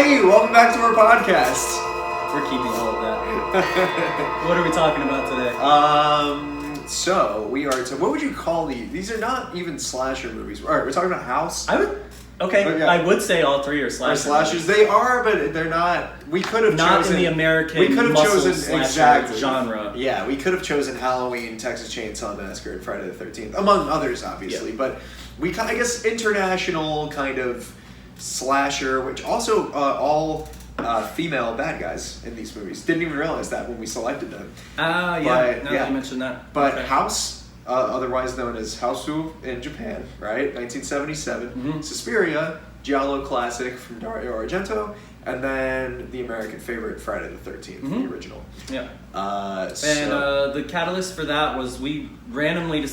Hey, welcome back to our podcast. We're keeping all of that. What are we talking about today? So we are. What would you call these? These are not even slasher movies. All right, we're talking about House. I would say all three are slashers. Slashers. They are, but they're not. We could have not chosen in the American. We could have chosen exactly genre. Yeah, we could have chosen Halloween, Texas Chainsaw Massacre, and Friday the 13th, among others, obviously. Yeah. But we, I guess, international kind of slasher, which also all female bad guys in these movies. Didn't even realize that when we selected them. Now that you mentioned that. But okay. House, otherwise known as Hausu in Japan, right? 1977. Mm-hmm. Suspiria, Giallo classic from Dario Argento, and then the American favorite, Friday the 13th, the original. Yeah. The catalyst for that was we randomly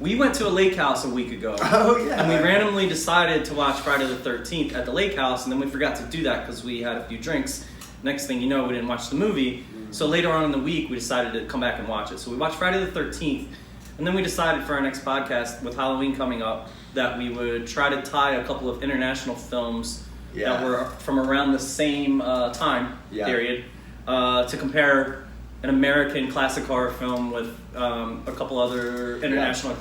we went to a lake house a week ago. Oh, yeah. And we randomly decided to watch Friday the 13th at the lake house, and then we forgot to do that because we had a few drinks. Next thing you know, we didn't watch the movie. Mm-hmm. So later on in the week, we decided to come back and watch it. So we watched Friday the 13th, and then we decided for our next podcast, with Halloween coming up, that we would try to tie a couple of international films that were from around the same time period to compare an American classic horror film with a couple other international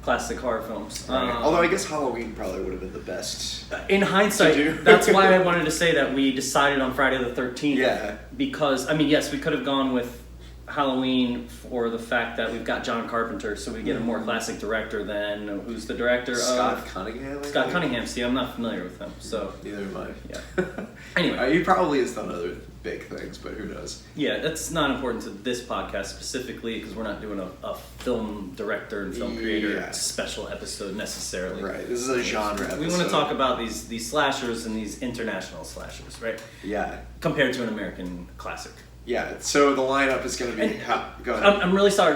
classic horror films. Right. Although I guess Halloween probably would have been the best. In hindsight, that's why I wanted to say that we decided on Friday the 13th. Yeah. Because, I mean, yes, we could have gone with Halloween for the fact that we've got John Carpenter, so we get a more classic director than who's the director Scott Cunningham. Scott Cunningham. See, I'm not familiar with him, so neither am I. Yeah. Anyway, he probably has done other big things, but who knows? Yeah, that's not important to this podcast specifically because we're not doing a film director and film creator special episode necessarily. Right. This is a genre episode. We want to talk about these slashers and these international slashers, right? Yeah. Compared to an American classic. Yeah, so the lineup is going to be... go ahead. I'm really sorry.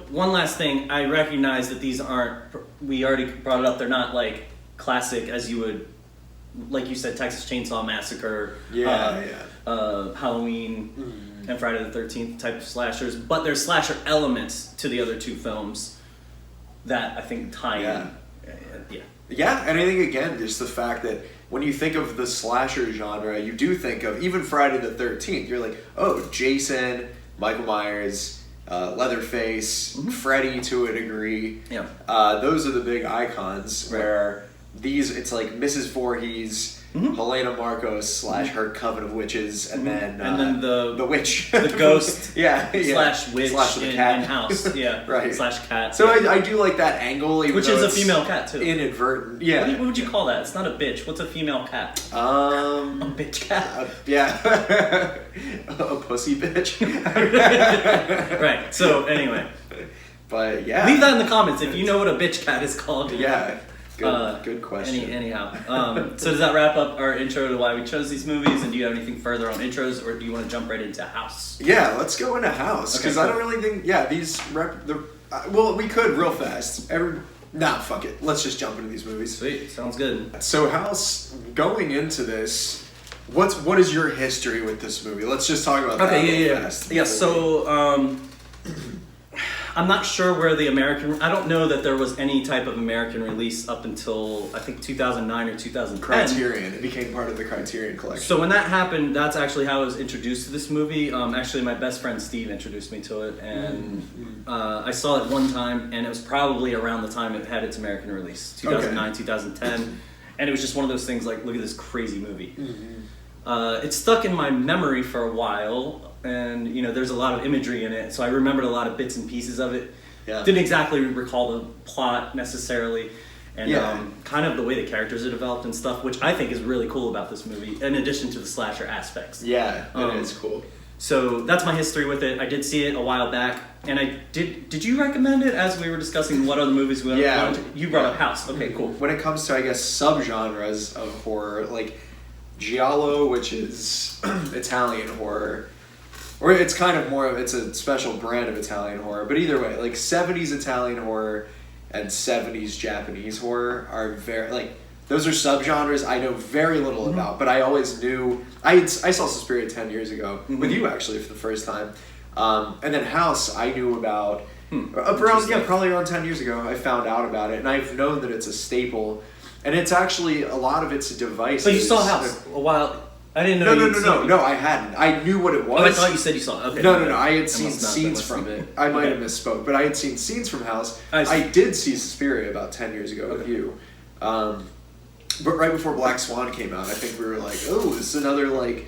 One last thing. I recognize that these aren't... We already brought it up. They're not like classic as you would... Like you said, Texas Chainsaw Massacre, Halloween, and Friday the 13th type of slashers. But there's slasher elements to the other two films that I think tie in. Yeah, and I think, again, just the fact that when you think of the slasher genre, you do think of, even Friday the 13th, you're like, oh, Jason, Michael Myers, Leatherface, Freddy to a degree. Yeah. Those are the big icons where these, it's like Mrs. Voorhees, Helena Marcos / her Coven of Witches, and then the witch, the ghost, slash witch the cat in house, right, / cat. So I do like that angle, even which is a female cat too. Inadvertent, What would you call that? It's not a bitch. What's a female cat? A bitch cat. A pussy bitch. Right. So anyway, but leave that in the comments if you know what a bitch cat is called. Yeah. Good question. Anyhow, so does that wrap up our intro to why we chose these movies? And do you have anything further on intros, or do you want to jump right into House? Yeah, let's go into House because I don't really think these well, we could real fast. Fuck it. Let's just jump into these movies. Sweet, sounds good. So House, going into this, what is your history with this movie? Let's just talk about that real fast. Yeah. So I'm not sure where I don't know that there was any type of American release up until, I think, 2009 or 2010. Criterion. It became part of the Criterion collection. So when that happened, that's actually how I was introduced to this movie. Actually, my best friend Steve introduced me to it, and I saw it one time, and it was probably around the time it had its American release, 2009, 2010. And it was just one of those things like, look at this crazy movie. It stuck in my memory for a while. And, there's a lot of imagery in it, so I remembered a lot of bits and pieces of it. Yeah. Didn't exactly recall the plot necessarily, and kind of the way the characters are developed and stuff, which I think is really cool about this movie, in addition to the slasher aspects. Yeah, it is cool. So that's my history with it. I did see it a while back, and I did you recommend it as we were discussing what other movies we wanted to? You brought up House. Okay, cool. When it comes to, I guess, subgenres of horror, like Giallo, which is Italian horror, or it's kind of it's a special brand of Italian horror, but either way, like 70s Italian horror and 70s Japanese horror are very, those are subgenres I know very little about, but I always knew, I saw Suspiria 10 years ago, with you actually for the first time, and then House I knew about, probably around 10 years ago I found out about it, and I've known that it's a staple And it's actually, a lot of it's devices. But you saw House a while. I didn't know. No, I hadn't. I knew what it was. Oh, I thought you said you saw it. Okay. No. I had seen scenes from it. I might have misspoke, but I had seen scenes from House. I did see Suspiria about 10 years ago with you. But right before Black Swan came out, I think we were like, oh, this is another, like,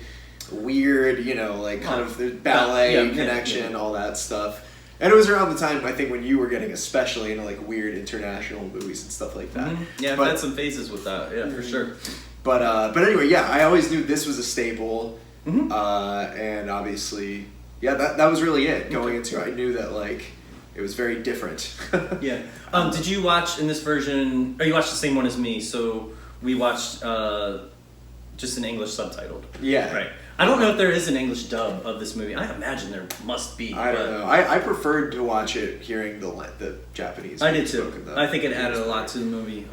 weird, you know, like, kind of ballet connection, all that stuff. And it was around the time, I think, when you were getting especially into, like, weird international movies and stuff like that. Mm-hmm. Yeah, I've had some phases with that, for sure. But anyway, yeah, I always knew this was a staple. And obviously, that was really it. Going into it, I knew that, like, it was very different. Yeah. Did you watch in this version, or you watched the same one as me, so we watched just an English subtitled. Yeah. Right. I don't know if there is an English dub of this movie. I imagine there must be. I don't know. I preferred to watch it hearing the Japanese. I did too. I think it added a lot to the movie.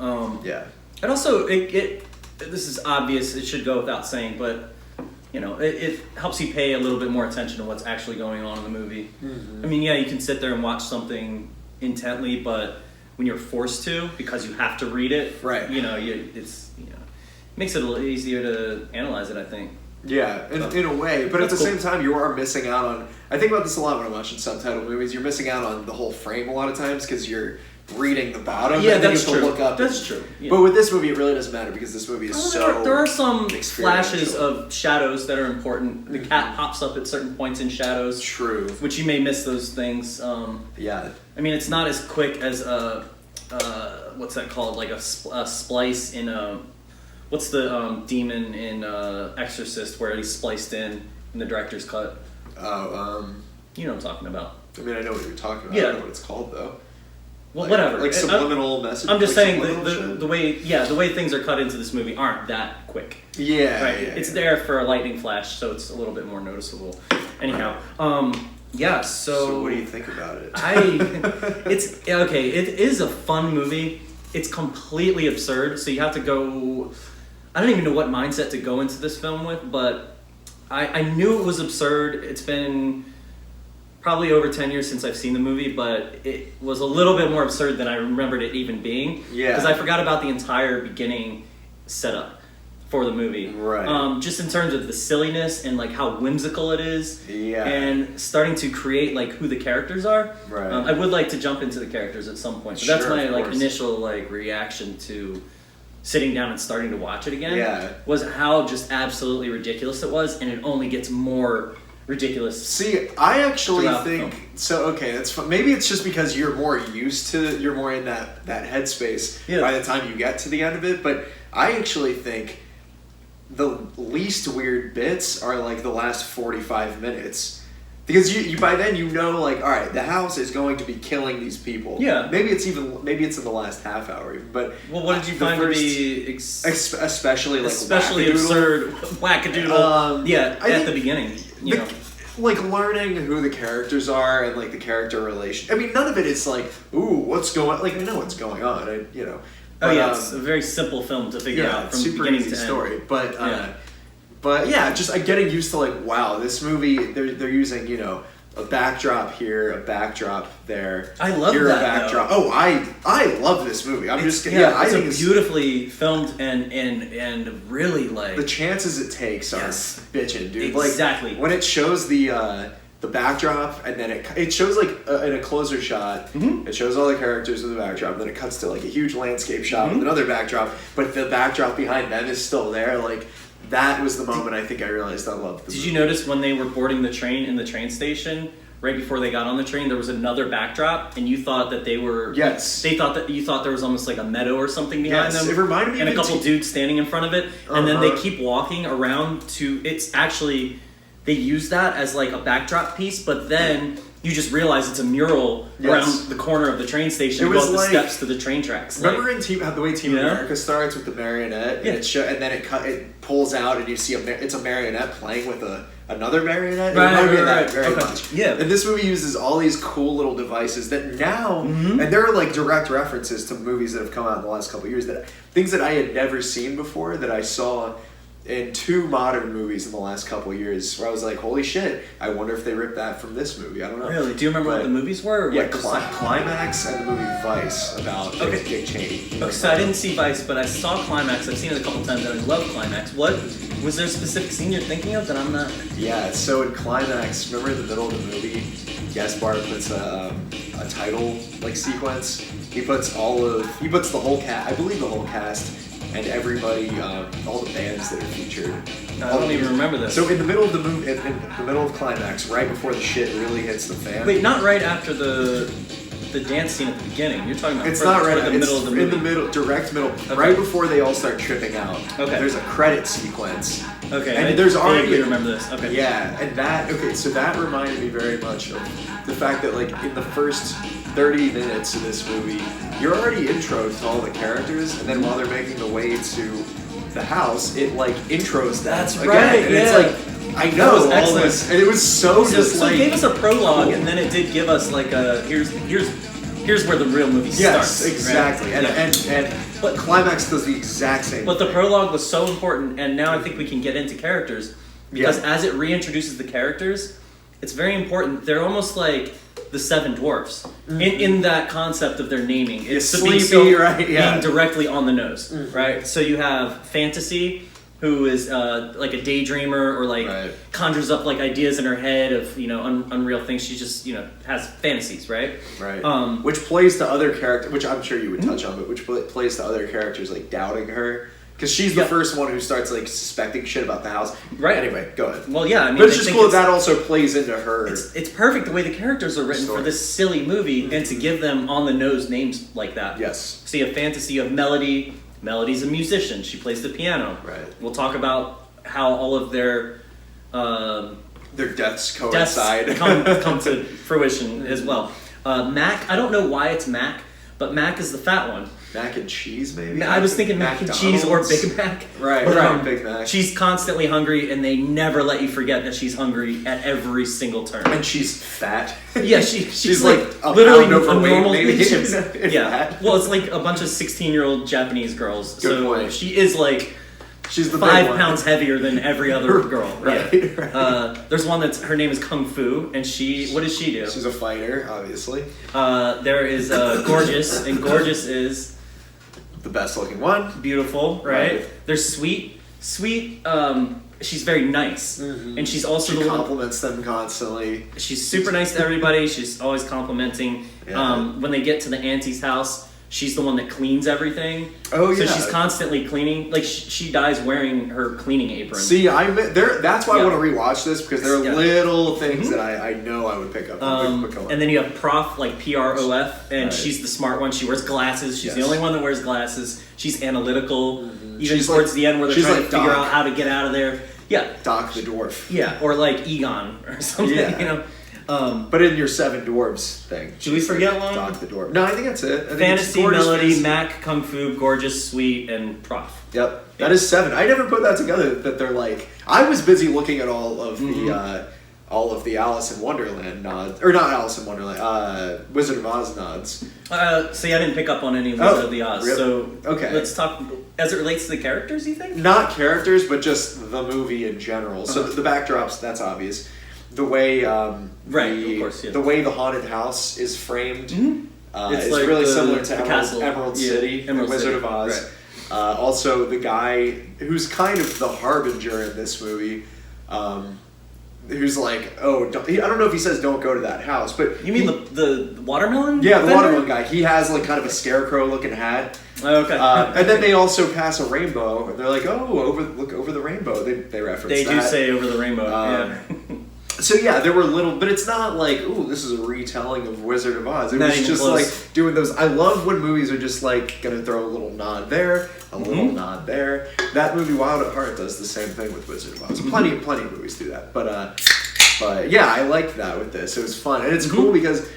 Yeah. And also, this is obvious, it should go without saying, but you know, it helps you pay a little bit more attention to what's actually going on in the movie. Mm-hmm. I mean, yeah, you can sit there and watch something intently, but when you're forced to, because you have to read it, right? You know, it makes it a little easier to analyze it, I think. Yeah, in a way, but at the same time, you are missing out on. I think about this a lot when I'm watching subtitled movies. You're missing out on the whole frame a lot of times because you're reading the bottom. Yeah, and then that's you have true. To look up. That's true. Yeah. But with this movie, it really doesn't matter because this movie is There are some flashes of shadows that are important. The cat pops up at certain points in shadows. True. Which you may miss those things. Yeah. I mean, it's not as quick as what's that called? Like a splice in a. What's the demon in Exorcist where he's spliced in the director's cut? Oh, you know what I'm talking about. I mean, I know what you're talking about. Yeah. I don't know what it's called though. Well, whatever. Like subliminal message. I'm just like saying the way things are cut into this movie aren't that quick. Yeah. Right. Yeah, it's there for a lightning flash, so it's a little bit more noticeable. Anyhow, yeah. So what do you think about it? It's okay. It is a fun movie. It's completely absurd, so you have to go. I don't even know what mindset to go into this film with, but I knew it was absurd. It's been probably over 10 years since I've seen the movie, but it was a little bit more absurd than I remembered it even being. Yeah. Because I forgot about the entire beginning setup for the movie. Right. Just in terms of the silliness and like how whimsical it is. Yeah. And starting to create like who the characters are. Right. I would like to jump into the characters at some point. But that's my like initial like reaction to sitting down and starting to watch it again, was how just absolutely ridiculous it was, and it only gets more ridiculous. See, I actually think so. Okay, that's fun. Maybe it's just because you're more in that headspace by the time you get to the end of it. But I actually think the least weird bits are like the last 45 minutes. Because you by then you know, like, all right, the house is going to be killing these people. Yeah. Maybe it's in the last half hour even. But what did you find to be especially absurd, wackadoodle? At the beginning, you know. Like learning who the characters are and like the character relation. I mean, none of it is like, ooh, what's going? Like I know what's going on. It's a very simple film to figure out from beginning to end. Story, But yeah, just getting used to like, wow, this movie, they're using, you know, a backdrop here, a backdrop there. I love here, that. A backdrop. Oh, I love this movie. I think it's beautifully filmed and really like the chances it takes are bitchin', dude. Exactly. Like when it shows the backdrop and then it shows like in a closer shot, it shows all the characters in the backdrop, and then it cuts to like a huge landscape shot with another backdrop, but the backdrop behind them is still there, like. That was the moment I think I realized I loved the movie. Did you notice when they were boarding the train in the train station, right before they got on the train, there was another backdrop, and you thought that they were... Yes. You thought there was almost like a meadow or something behind them. It reminded me and a couple dudes standing in front of it, and then they keep walking around to... It's actually... They use that as like a backdrop piece, but then... You just realize it's a mural around the corner of the train station. It was like the steps to the train tracks. Remember in the way Team America starts with the marionette, and and then it pulls out, and you see it's a marionette playing with another marionette. Right. Very much. Yeah. And this movie uses all these cool little devices that now, and there are like direct references to movies that have come out in the last couple of years, that things that I had never seen before that I saw in 2 modern movies in the last couple of years where I was like, holy shit, I wonder if they ripped that from this movie. I don't know. Really? Do you remember what the movies were? Or yeah, Climax and the movie Vice about Dick Cheney. Okay, so I didn't see Vice, but I saw Climax. I've seen it a couple times and I love Climax. What was there a specific scene you're thinking of that I'm not? Yeah, so in Climax, remember in the middle of the movie, Gaspar puts a title like sequence. He puts the whole cast, I believe the whole cast, and everybody, all the bands that are featured. I don't even remember this. So in the middle of the movie, in the middle of Climax, right before the shit really hits the fan. Wait, not right after the dance scene at the beginning. You're talking about it's not right the middle of the movie. In the middle, direct middle, okay. Right before they all start tripping out. Okay. There's a credit sequence. Okay. And there's already. I remember this. Okay. Yeah, and so that reminded me very much of the fact that like in the first 30 minutes of this movie, you're already introed to all the characters, and then while they're making the way to the house, it like intros them again. Right, and yeah. It's like I know all this, and it was so it gave us a prologue, and then it did give us like a here's where the real movie starts. Yes, exactly. Right? But Climax does the exact same. But the prologue was so important, and now I think we can get into characters because as it reintroduces the characters, it's very important. They're almost like the 7 dwarfs in that concept of their naming. It's sleepy, right? Yeah. Being directly on the nose, right? So you have Fantasy, who is like a daydreamer or like conjures up like ideas in her head of unreal things. She just has fantasies, right? Right. Which plays to other characters, which I'm sure you would touch on, but which plays to other characters like doubting her. Because she's the first one who starts like suspecting shit about the house. Right. Anyway, go ahead. Well, yeah, I mean, but it's just cool that also plays into her. It's perfect the way the characters are written for this silly movie, and to give them on the nose names like that. Yes. So you have Fantasy of Melody. Melody's a musician. She plays the piano. Right. We'll talk about how all of their deaths coincide. come to fruition as well. Mac. I don't know why it's Mac, but Mac is the fat one. Mac and cheese, maybe? I was thinking mac and cheese or Big Mac. Right, but, Big Mac. She's constantly hungry, and they never let you forget that she's hungry at every single turn. And she's fat. Yeah, she's like literally a normal. Maybe she's fat. Well, it's like a bunch of 16-year-old Japanese girls. Good point. She is like she's the 5 pounds heavier than every other girl. Right. There's one her name is Kung Fu, and what does she do? She's a fighter, obviously. There is Gorgeous, and Gorgeous is the best looking one. Beautiful, right? There's Sweet. She's very nice, and she's also she compliments them constantly. She's super nice to everybody. She's always complimenting. Yeah. When they get to the auntie's house, she's the one that cleans everything. Oh yeah. So she's constantly cleaning. Like she dies wearing her cleaning apron. See, that's why I want to rewatch this because there are little things that I know I would pick up. And then you have Prof, like Prof, and she's the smart one. She wears glasses. She's the only one that wears glasses. She's analytical. Even towards the end where they're trying to figure out how to get out of there. Yeah. Doc the dwarf. Yeah, or like Egon or something, but in your 7 dwarves thing. Should we forget one? Doc the dwarf. No, I think that's it. Fantasy, Melody, Mac, Kung Fu, Gorgeous, Sweet, and Prof. Yep. That is 7. I never put that together that they're like... I was busy looking at all of the Alice in Wonderland nods. Or not Alice in Wonderland. Wizard of Oz nods. See, I didn't pick up on any Wizard of the Oz. Really? So okay. Let's talk... As it relates to the characters, you think? Not characters, but just the movie in general. So the backdrops, that's obvious. The way of course, the way the haunted house is framed it's is like really similar to castle. Emerald City, Emerald Wizard City. of Oz. Right. Also, the guy who's kind of the harbinger in this movie, who's like, I don't know if he says don't go to that house, but you mean the watermelon? Yeah, the vendor? watermelon guy. He has like kind of a scarecrow looking hat. Okay. And then they also pass a rainbow, and they're like, look over the rainbow. They reference They that. do say over the rainbow. Yeah. So yeah, there were but it's not like, this is a retelling of Wizard of Oz. It Not was even just close. like doing those. I love when movies are just like gonna throw a little nod there, a little nod there. That movie Wild at Heart does the same thing with Wizard of Oz. Plenty of movies do that, but yeah, I liked that with this. It was fun, and it's cool because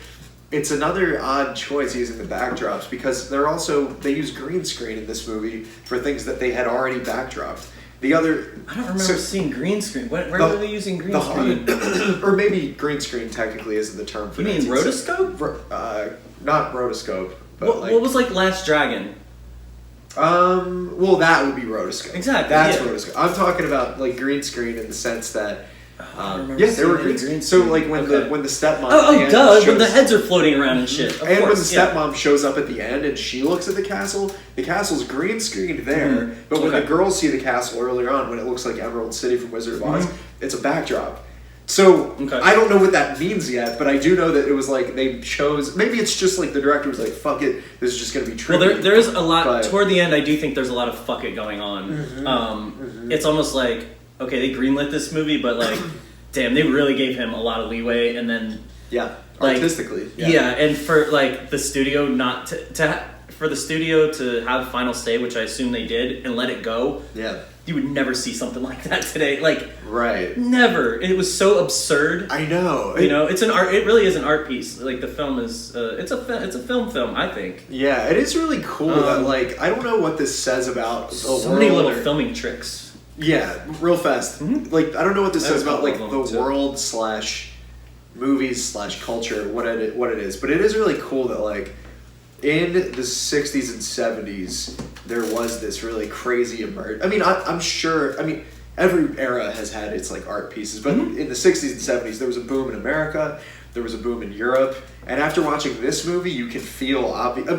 it's another odd choice using the backdrops because they use green screen in this movie for things that they had already backdropped. I don't remember seeing green screen. Where were they using green screen? Or maybe green screen technically isn't the term for it. You mean rotoscope? Not rotoscope. But what was like Last Dragon? Well, that would be rotoscope. Exactly. That's yeah. rotoscope. I'm talking about like green screen in the sense that. Yes, they were green screen. So like when the stepmom. When the heads are floating around and shit. Of and course, when the stepmom shows up at the end and she looks at the castle's green screened there. But when the girls see the castle earlier on, when it looks like Emerald City from Wizard of Oz, it's a backdrop. So I don't know what that means yet, but I do know that it was like they chose. Maybe it's just like the director was like, "Fuck it, this is just going to be tricky." Well, there is a lot toward the end. I do think there's a lot of fuck it going on. It's almost like okay, they greenlit this movie, but like, damn, they really gave him a lot of leeway, and then artistically, and for like the studio not for the studio to have final say, which I assume they did, and let it go. Yeah. You would never see something like that today. Like, right. Never. It was so absurd. I know. It's an art. It really is an art piece. Like the film is. It's a film. I think. Yeah, it is really cool that like I don't know what this says about the world. So many little filming tricks. Yeah, real fast. Like I don't know what this says about like the world / movies / culture. What it is, but it is really cool that like in the 60s and 70s. There was this really crazy emerge. I mean, I'm sure. I mean, every era has had its like art pieces, but in the 60s and 70s, there was a boom in America. There was a boom in Europe, and after watching this movie, you can feel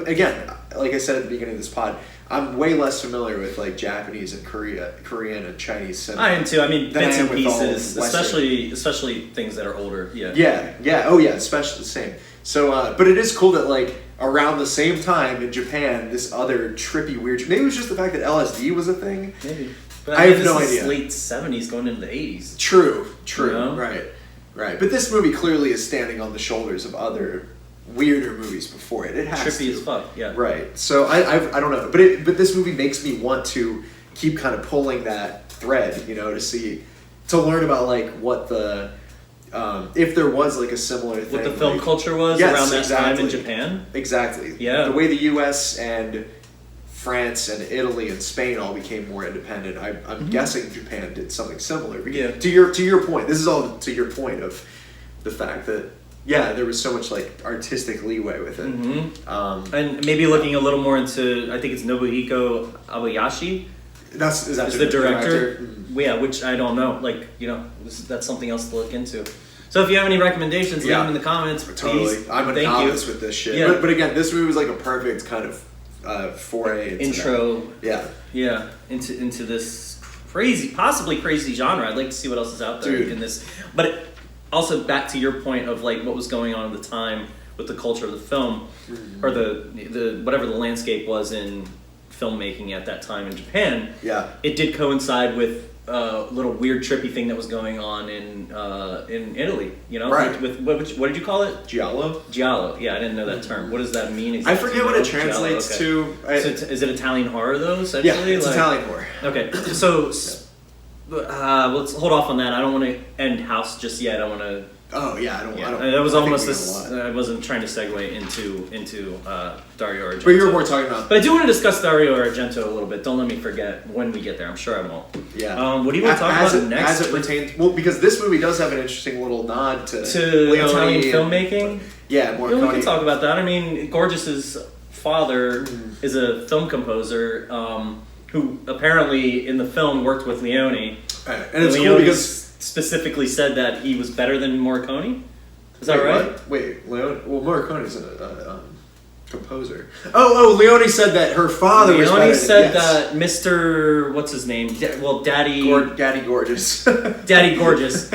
again. Like I said at the beginning of this pod, I'm way less familiar with like Japanese and Korean and Chinese cinema. I am too. I mean, bits and pieces, especially things that are older. Yeah. Yeah. Oh yeah. Especially the same. So, but it is cool that like. Around the same time in Japan, this other trippy, weird. Maybe it was just the fact that LSD was a thing. Maybe, but I have no idea. Late 70s, going into the 80s. True, you know? right. But this movie clearly is standing on the shoulders of other weirder movies before it. It has trippy as fuck. Yeah. Right. So I don't know, but this movie makes me want to keep kind of pulling that thread, to learn about like what the. If there was like a similar thing, what the film culture was around that time in Japan. Exactly. Yeah. The way the U.S. and France and Italy and Spain all became more independent. I'm guessing Japan did something similar. Yeah. To your point, this is all to your point of the fact that there was so much like artistic leeway with it. And maybe looking a little more into, I think it's Nobuhiko Aoyashi. Is that the director? Yeah, which I don't know. Like, that's something else to look into. So if you have any recommendations, leave them in the comments. Totally. Please. I'm a novice with this shit. Yeah. But again, this movie was like a perfect kind of foray into intro. That. Yeah. Into this possibly crazy genre. I'd like to see what else is out there in this. But also back to your point of like what was going on at the time with the culture of the film, or the whatever the landscape was in filmmaking at that time in Japan. Yeah. It did coincide with a little weird trippy thing that was going on in Italy, right. with what did you call it? Giallo. Yeah, I didn't know that term. What does that mean exactly? I forget what it translates to. So is it Italian horror though? Essentially? Yeah, it's Italian horror. Okay, so let's hold off on that. I don't want to end House just yet. I want to. Oh yeah, I don't. That was almost this. I wasn't trying to segue into Dario Argento. But you were more talking about. But I do want to discuss Dario Argento a little bit. Don't let me forget when we get there. I'm sure I won't. Yeah. What do you want to talk about next? As it pertains, because this movie does have an interesting little nod to Italian filmmaking. Yeah, more. We can talk about that. I mean, Gorgeous's father is a film composer who apparently in the film worked with Leone. And it's cool because. Specifically said that he was better than Morricone. Is that right? What? Wait, Leone. Well, Morricone's a composer. Oh, Leone said that her father was better. Leone said that Mr. What's his name? Daddy Gorgeous. Daddy Gorgeous.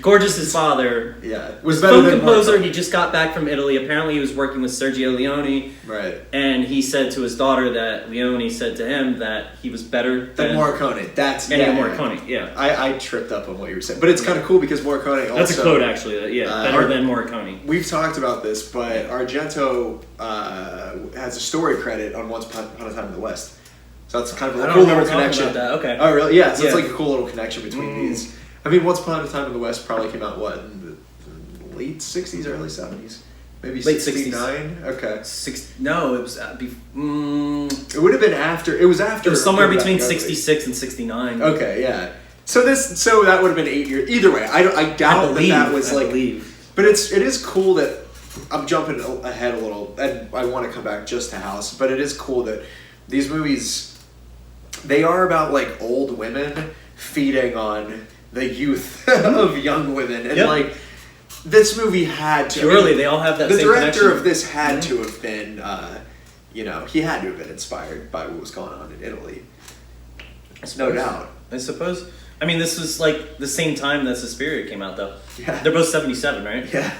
Gorgeous's father. Yeah, was better than composer. Morricone. He just got back from Italy. Apparently, he was working with Sergio Leone. Right. And he said to his daughter that Leone said to him that he was better than Morricone. Morricone. Yeah. I tripped up on what you were saying, but it's kind of cool because Morricone also. That's a quote, actually. Better than Morricone. We've talked about this, but Argento. Has a story credit on Once Upon a Time in the West, so that's kind of a cool little connection. About that. Okay. Oh really? Yeah. So it's like a cool little connection between these. I mean, Once Upon a Time in the West probably came out in the late '60s, early '70s, maybe late '69. Okay. No, it was. It would have been after. It was after. It was somewhere between '66 and '69. Okay. Yeah. So that would have been 8 years. Either way, I doubt that was like. But it is cool that. I'm jumping ahead a little, and I want to come back just to House, but it is cool that these movies they are about like old women feeding on the youth of young women, and like this movie had to. Purely, they all have that. The same director connection. of this had to have been, you know, he had to have been inspired by what was going on in Italy. No doubt. I suppose. I mean, this was like the same time that Suspiria came out, though. Yeah. They're both 77, right? Yeah.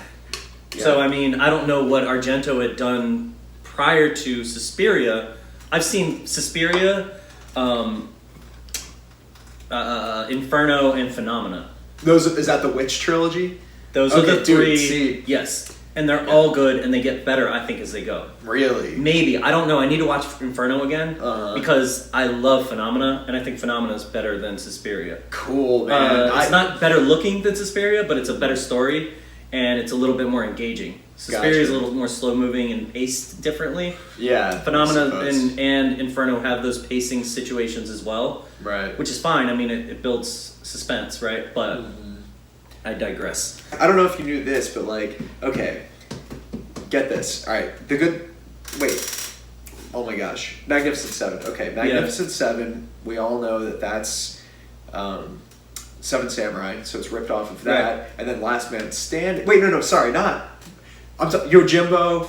So, I mean, I don't know what Argento had done prior to Suspiria. I've seen Suspiria, Inferno, and Phenomena. Is that the Witch trilogy? Those are the three. See. Yes. And they're all good, and they get better, I think, as they go. Really? Maybe. I don't know. I need to watch Inferno again because I love Phenomena, and I think Phenomena is better than Suspiria. Cool, man. It's not better looking than Suspiria, but it's a better story, and it's a little bit more engaging. Suspiria is a little more slow moving and paced differently. Yeah. Phenomena and Inferno have those pacing situations as well. Right. Which is fine. I mean, it builds suspense, right? But I digress. I don't know if you knew this, but like, okay, get this. All right, wait. Oh my gosh, Magnificent Seven. Okay, Magnificent Seven. We all know that that's Seven Samurai, so it's ripped off of that. Right. And then Last Man Standing. Wait, no, sorry, not. I'm sorry, Yojimbo.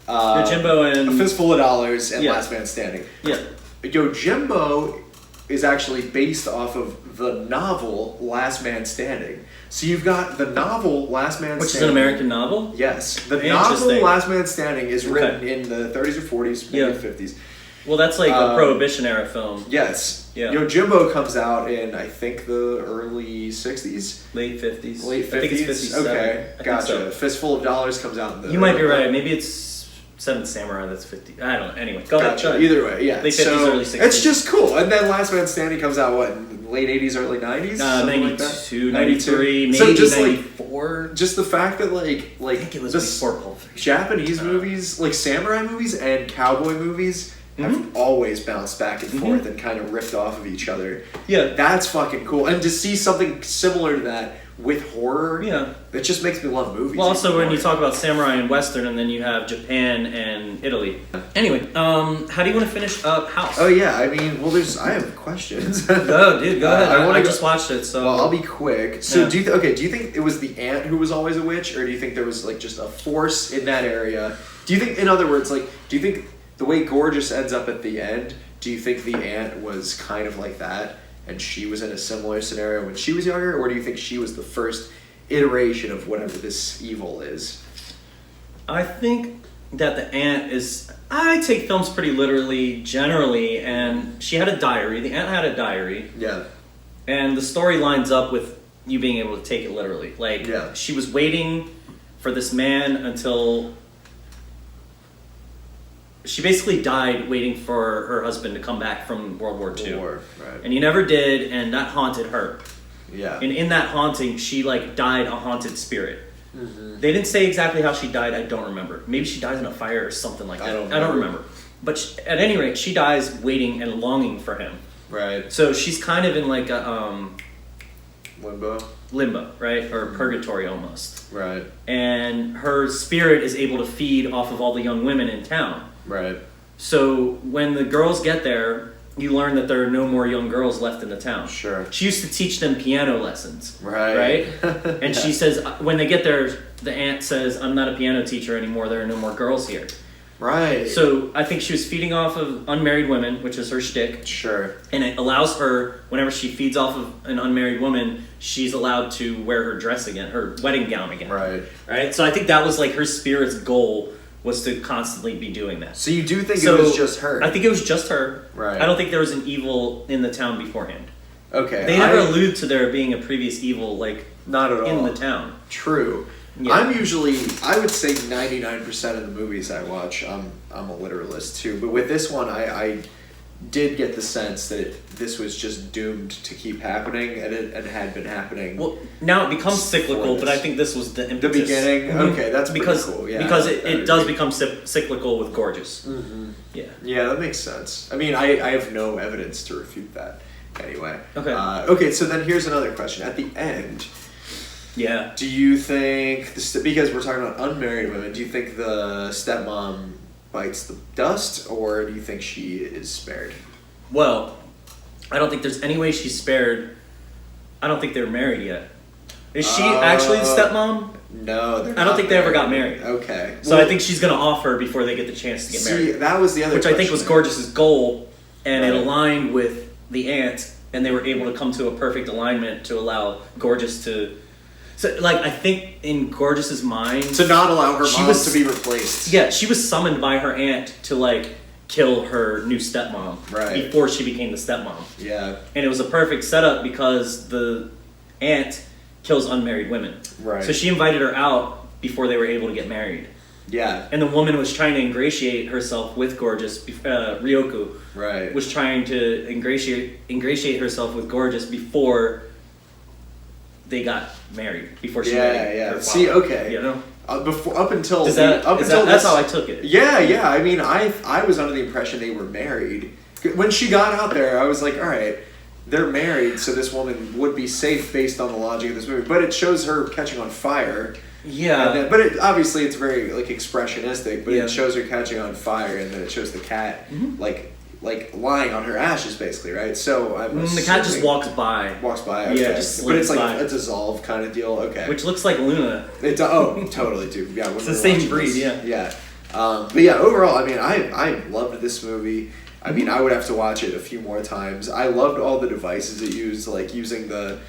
Yojimbo and A Fistful of Dollars and Last Man Standing. Yeah. Yojimbo is actually based off of the novel Last Man Standing. So you've got the novel Last Man Standing. Which is an American novel? Yes. The novel Last Man Standing is written in the 30s or 40s, maybe 50s. Well, that's like a Prohibition era film. Yes. Yeah. Yojimbo comes out in, I think, the early 60s. Late 50s. Late 50s? I think it's 57. Okay, gotcha. So. Fistful of Dollars comes out in the... You might be right. Maybe it's Seven Samurai that's 50. I don't know. Anyway, go ahead. Either way, yeah. Late 50s, early 60s. It's just cool. And then Last Man Standing comes out, what, in late 80s, early 90s? 92, 93, maybe so just 94. Like, just the fact that, I think it was before Pulp Fiction. Japanese movies, like samurai movies and cowboy movies, have always bounced back and forth and kind of ripped off of each other. Yeah. That's fucking cool. And to see something similar to that with horror, it just makes me love movies. Well, also when you talk about samurai and western, and then you have Japan and Italy. Anyway, how do you want to finish up House? Oh yeah, I mean, well, I have questions. Go ahead. I just watched it, so. Well, I'll be quick. So do you think it was the aunt who was always a witch, or do you think there was like just a force in that area? Do you think, in other words, like, do you think the way Gorgeous ends up at the end, do you think the aunt was kind of like that? And she was in a similar scenario when she was younger, or do you think she was the first iteration of whatever this evil is? I think that the aunt is... I take films pretty literally, generally, and she had a diary. The aunt had a diary. Yeah. And the story lines up with you being able to take it literally. Like, she was waiting for this man until... She basically died waiting for her husband to come back from World War II. Right. And he never did, and that haunted her. Yeah. And in that haunting, she died a haunted spirit. They didn't say exactly how she died. I don't remember. Maybe she dies in a fire or something like that. I don't remember. But at any rate, she dies waiting and longing for him. Right. So she's kind of in like a limbo, right? Or purgatory almost. Right. And her spirit is able to feed off of all the young women in town. Right. So when the girls get there, you learn that there are no more young girls left in the town. Sure. She used to teach them piano lessons. Right. And she says, when they get there, the aunt says, I'm not a piano teacher anymore. There are no more girls here. Right. So I think she was feeding off of unmarried women, which is her shtick. Sure. And it allows her, whenever she feeds off of an unmarried woman, she's allowed to wear her dress again, her wedding gown again. Right. Right? So I think that was like her spirit's goal, was to constantly be doing that. So you do think it was just her? I think it was just her. Right. I don't think there was an evil in the town beforehand. Okay. They never allude to there being a previous evil, like, not at all in the town. True. Yeah. I would say 99% of the movies I watch, I'm a literalist too. But with this one, I did get the sense that this was just doomed to keep happening, and it had been happening. Well, now it becomes cyclical, but I think this was the impetus. The beginning? Okay, that's pretty cool. Yeah, because it does become cyclical with Gorgeous. Mm-hmm. Yeah. Yeah, that makes sense. I mean, I have no evidence to refute that anyway. Okay. Okay, so then here's another question. At the end... Yeah. Do you think, because we're talking about unmarried women, do you think the stepmom bites the dust, or do you think she is spared? Well, I don't think there's any way she's spared. I don't think they're married yet. Is she actually the stepmom? No, they're I don't think they ever got married. Okay. So I think she's going to off her before they get the chance to get married. That was the other Which I think was Gorgeous's goal, and it Right. aligned with the aunt, and they were able to come to a perfect alignment to allow Gorgeous to... So, like, I think in Gorgeous's mind... To not allow her mom to be replaced. Yeah, she was summoned by her aunt to, like, kill her new stepmom. Right. Before she became the stepmom. Yeah. And it was a perfect setup because the aunt kills unmarried women. Right. So she invited her out before they were able to get married. Yeah. And the woman was trying to ingratiate herself with Gorgeous. Ryoku Right. was trying to ingratiate herself with Gorgeous before they got married. Before she married her father. See, okay. You know? Up until that's how I took it. Yeah. I mean, I was under the impression they were married. When she got out there, I was like, all right, they're married, so this woman would be safe based on the logic of this movie. But it shows her catching on fire. Yeah. And then, obviously it's very like expressionistic, but Yeah. it shows her catching on fire, and then it shows the cat like lying on her ashes, basically, right? So the cat just walks by. Walks by. Okay. Yeah, just but it's like by. a dissolve kind of deal. Okay. Which looks like Luna. Totally, dude. Yeah, it's the same breed. Yeah. Yeah. But yeah, overall, I mean, I loved this movie. I mean, I would have to watch it a few more times. I loved all the devices it used, like using the.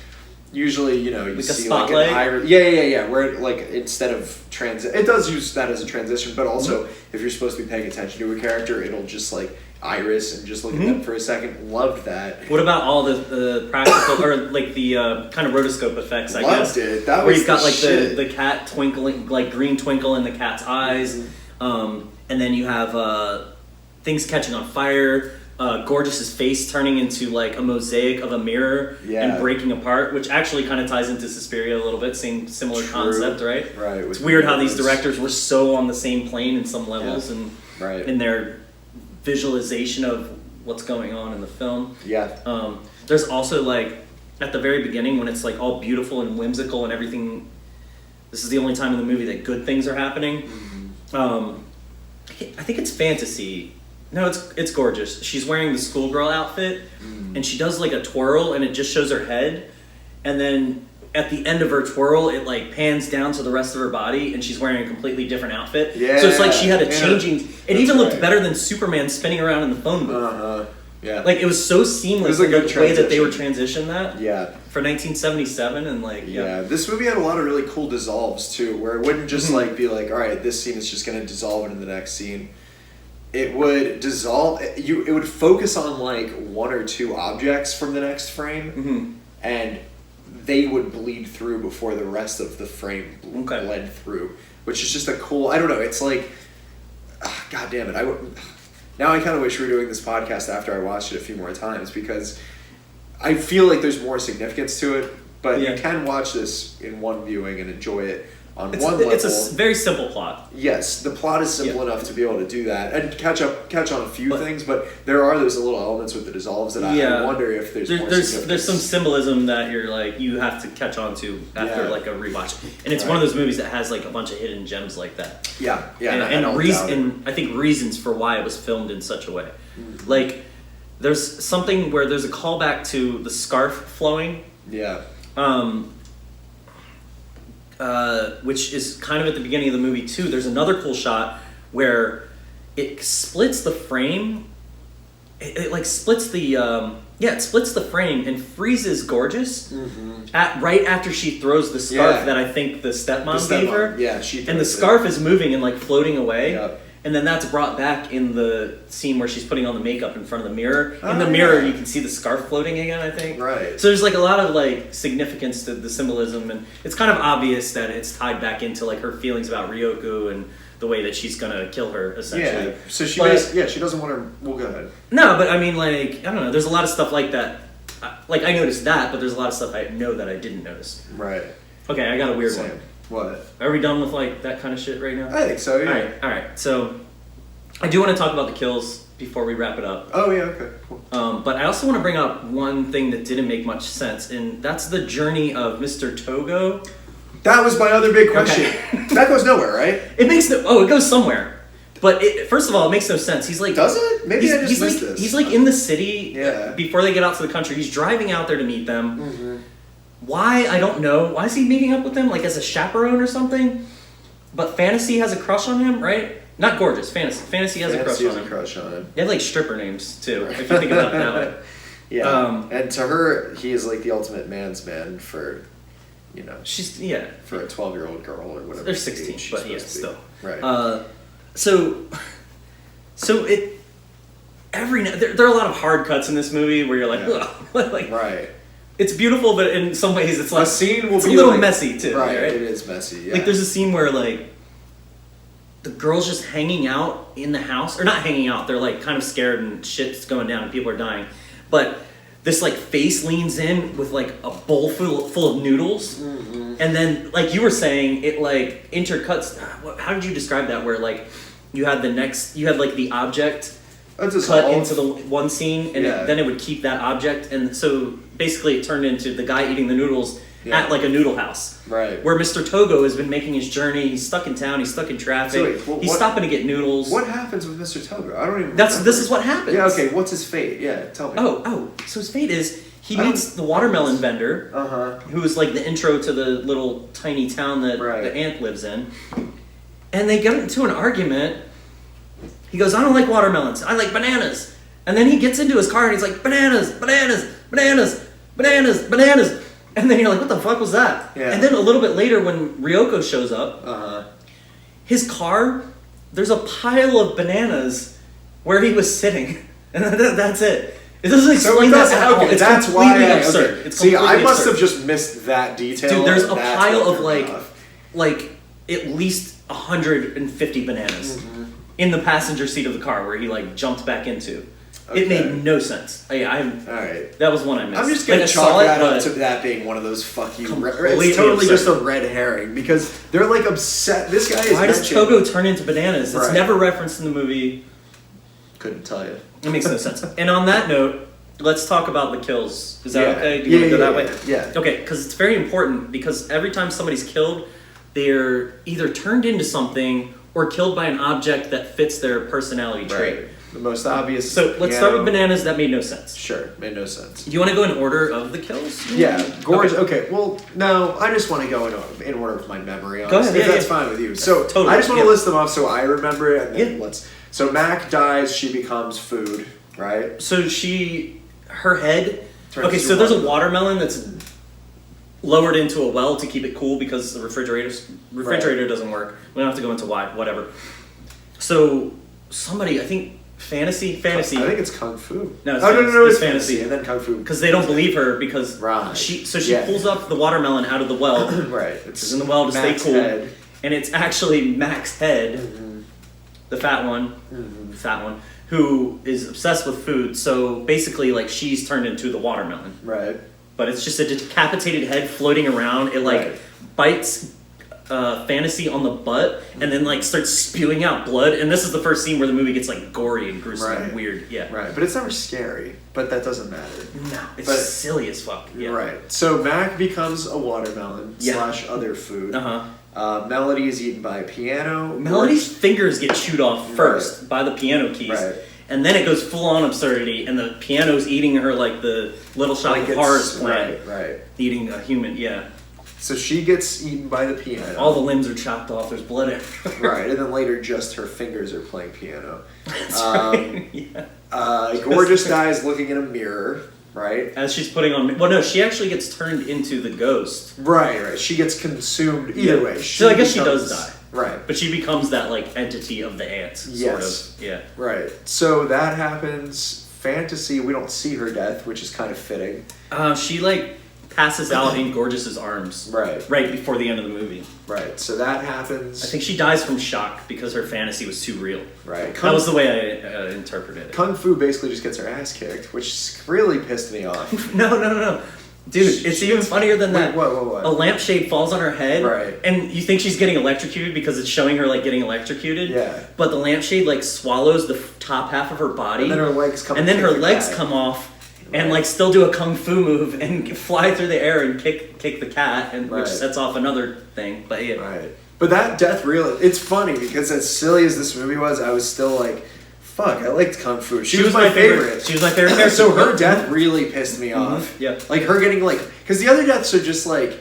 Usually, you know, you like see like an iris. Yeah. Where it, like instead of it does use that as a transition, but also if you're supposed to be paying attention to a character, it'll just like iris and just look at them for a second. Loved that. What about all the practical or like the kind of rotoscope effects? I guess it. That where was you've got like shit. the cat twinkling, like green twinkle in the cat's eyes, and then you have things catching on fire. Gorgeous's face turning into like a mosaic of a mirror and breaking apart, which actually kind of ties into Suspiria a little bit. Similar concept, right? Right. It's weird how these directors were so on the same plane in some levels and in their visualization of what's going on in the film. Yeah. There's also like at the very beginning when it's like all beautiful and whimsical and everything. This is the only time in the movie that good things are happening. I think it's fantasy. No, it's gorgeous. She's wearing the schoolgirl outfit, and she does like a twirl, and it just shows her head, and then at the end of her twirl, it like pans down to the rest of her body, and she's wearing a completely different outfit. Yeah, so it's like she had a changing. It even looked right. better than Superman spinning around in the phone booth. Yeah. Like it was so seamless. It was a good the way that they were transition. transitioned that. Yeah. For 1977 and like this movie had a lot of really cool dissolves too, where it wouldn't just like be like, all right, this scene is just going to dissolve into the next scene. It would dissolve. It would focus on like one or two objects from the next frame, and they would bleed through before the rest of the frame bled through, which is just a cool. I don't know. It's like, God damn it! Now I kind of wish we were doing this podcast after I watched it a few more times because I feel like there's more significance to it. But you can watch this in one viewing and enjoy it on one level. It's a very simple plot. Yes, the plot is simple enough to be able to do that and catch on a few things, but there are those little elements with the dissolves that I wonder if there's more significance. There's some symbolism that you're like you have to catch on to after like a rewatch, and it's one of those movies that has like a bunch of hidden gems like that. Yeah, and I think reasons for why it was filmed in such a way, like there's something where there's a callback to the scarf flowing. Yeah. Which is kind of at the beginning of the movie too. There's another cool shot where it splits the frame. It like splits the it splits the frame and freezes Gorgeous right after she throws the scarf that I think the stepmom gave her. Yeah, she. And the scarf is moving and like floating away. Yep. And then that's brought back in the scene where she's putting on the makeup in front of the mirror. In the mirror, you can see the scarf floating again, I think. Right. So there's like a lot of like significance to the symbolism, and it's kind of obvious that it's tied back into like her feelings about Ryoku and the way that she's gonna kill her, essentially. Yeah. So she she doesn't want her. Well, go ahead. No, but I mean, like I don't know. There's a lot of stuff like that. Like I noticed that, but there's a lot of stuff I know that I didn't notice. Right. Okay, I got a weird one. What? Are we done with like that kind of shit right now? I think so. Yeah. All right. So I do want to talk about the kills before we wrap it up. Oh yeah. Okay. Cool. But I also want to bring up one thing that didn't make much sense, and that's the journey of Mr. Togo. That was my other big question. That goes nowhere, right? It makes no. Oh, it goes somewhere. But first of all, it makes no sense. He's like, does it? Maybe I just missed like, this. He's like in the city Yeah. before they get out to the country. He's driving out there to meet them. Mm-hmm. Why? I don't know. Why is he meeting up with them? Like as a chaperone or something? But Fantasy has a crush on him, right? Not Gorgeous. Fantasy. Fantasy has a crush on him. They have like stripper names too, if you think about it that way. Yeah. And to her, he is like the ultimate man's man for, she's for a 12-year-old girl or whatever. They're 16, but yeah, still. Right. So it there are a lot of hard cuts in this movie where you're like, ugh, like right. It's beautiful, but in some ways it's like a scene will it's be a little like, messy too. Right. It is messy. Yeah. Like there's a scene where like the girl's just hanging out in the house, or not hanging out. They're like kind of scared and shit's going down and people are dying, but this like face leans in with like a bowl full of noodles, and then like you were saying, it like intercuts. How did you describe that? Where like you had like the object cut into the one scene, and then it would keep that object, and so basically it turned into the guy eating the noodles at like a noodle house. Right. Where Mr. Togo has been making his journey. He's stuck in town. He's stuck in traffic. So wait, he's stopping to get noodles. What happens with Mr. Togo? I don't even. This is what happens. Yeah. Okay. What's his fate? Yeah. Tell me. Oh. So his fate is he meets the watermelon vendor, who is like the intro to the little tiny town that the ant lives in, and they get into an argument. He goes, "I don't like watermelons. I like bananas." And then he gets into his car and he's like, "Bananas, bananas, bananas, bananas, bananas." And then you're like, what the fuck was that? Yeah. And then a little bit later when Ryoko shows up, his car, there's a pile of bananas where he was sitting. And that's it. It doesn't explain that at all. It's that's completely why absurd. It's See, I must absurd. have just missed that detail. Dude, there's a pile of like at least 150 bananas in the passenger seat of the car where he like jumped back into. Okay. It made no sense. All right. That was one I missed. I'm just gonna chalk that up to that being one of those fuck you. It's totally just a red herring because they're like upset. This guy is. Why does Togo turn into bananas? It's never referenced in the movie. Couldn't tell you. It makes no sense. And on that note, let's talk about the kills. Is that okay? Do you want to go that way? Yeah. Okay, because it's very important because every time somebody's killed, they're either turned into something or killed by an object that fits their personality trait. Right. The most obvious. So let's start with bananas. That made no sense. Sure, made no sense. Do you want to go in order of the kills? Yeah, Gorge. Okay. Well, no, I just want to go in order of my memory. Go ahead. If that's fine with you. So I just want to list them off so I remember it, and then let's. So Mac dies. She becomes food, right? So her head. Okay, so there's a watermelon that's lowered into a well to keep it cool because the refrigerator doesn't work. We don't have to go into why. Whatever. So somebody, I think. Fantasy. I think it's Kung Fu. No, it's Fantasy, and then Kung Fu. Because they don't believe her because she pulls up the watermelon out of the well. Right. It's in the well to stay cool. Head. And it's actually Mac's head, the fat one, who is obsessed with food. So basically, like she's turned into the watermelon. Right. But it's just a decapitated head floating around. It bites. Fantasy on the butt and then like starts spewing out blood, and this is the first scene where the movie gets like gory and gruesome and weird. Right, but it's never scary, but that doesn't matter. No, it's silly as fuck. Right. So Mac becomes a watermelon / other food. Melody is eaten by a piano. Melody's fingers get chewed off first by the piano keys. And then it goes full on absurdity, and the piano's eating her like the Little Shop of Horrors playing. Right. Eating a human, So she gets eaten by the piano. All the limbs are chopped off. There's blood everywhere. Right, and then later just her fingers are playing piano. That's right. Gorgeous dies looking in a mirror, right? As she's putting on... Well, no, she actually gets turned into the ghost. Right. She gets consumed. Either way. So I guess she does die. Right. But she becomes that, like, entity of the ant, sort of. Yeah. Right. So that happens. Fantasy, we don't see her death, which is kind of fitting. She, like... passes out in Gorgeous's arms. Right before the end of the movie. Right. So that happens. I think she dies from shock because her fantasy was too real. Right. That was the way I interpreted it. Kung Fu basically just gets her ass kicked, which really pissed me off. No. Dude, it's even funnier than that. What? A lampshade falls on her head. Right. And you think she's getting electrocuted because it's showing her, like, getting electrocuted. Yeah. But the lampshade, like, swallows the top half of her body. And then her legs come off. And then her legs come off. And like still do a kung fu move and fly through the air and kick the cat, and which sets off another thing. But But that death really, it's funny because as silly as this movie was, I was still like, fuck, I liked Kung Fu. She was my favorite. She was my favorite character. So her death really pissed me off. Yeah. Like her getting like, because the other deaths are just like,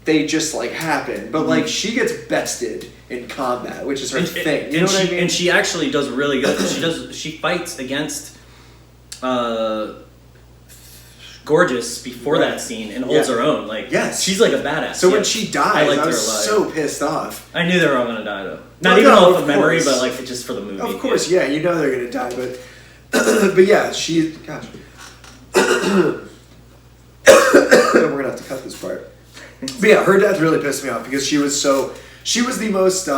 they just like happen. But like she gets bested in combat, which is her thing. You know what I mean? And she actually does really good. She fights against Gorgeous before that scene and holds her own. Like, she's like a badass. So when she dies, I was her alive. so pissed off. I knew they were all gonna die though. Not even off of memory, but like just for the movie. Of course, yeah, you know they're gonna die, but but yeah, gosh. We're gonna have to cut this part. But yeah, her death really pissed me off because she was the most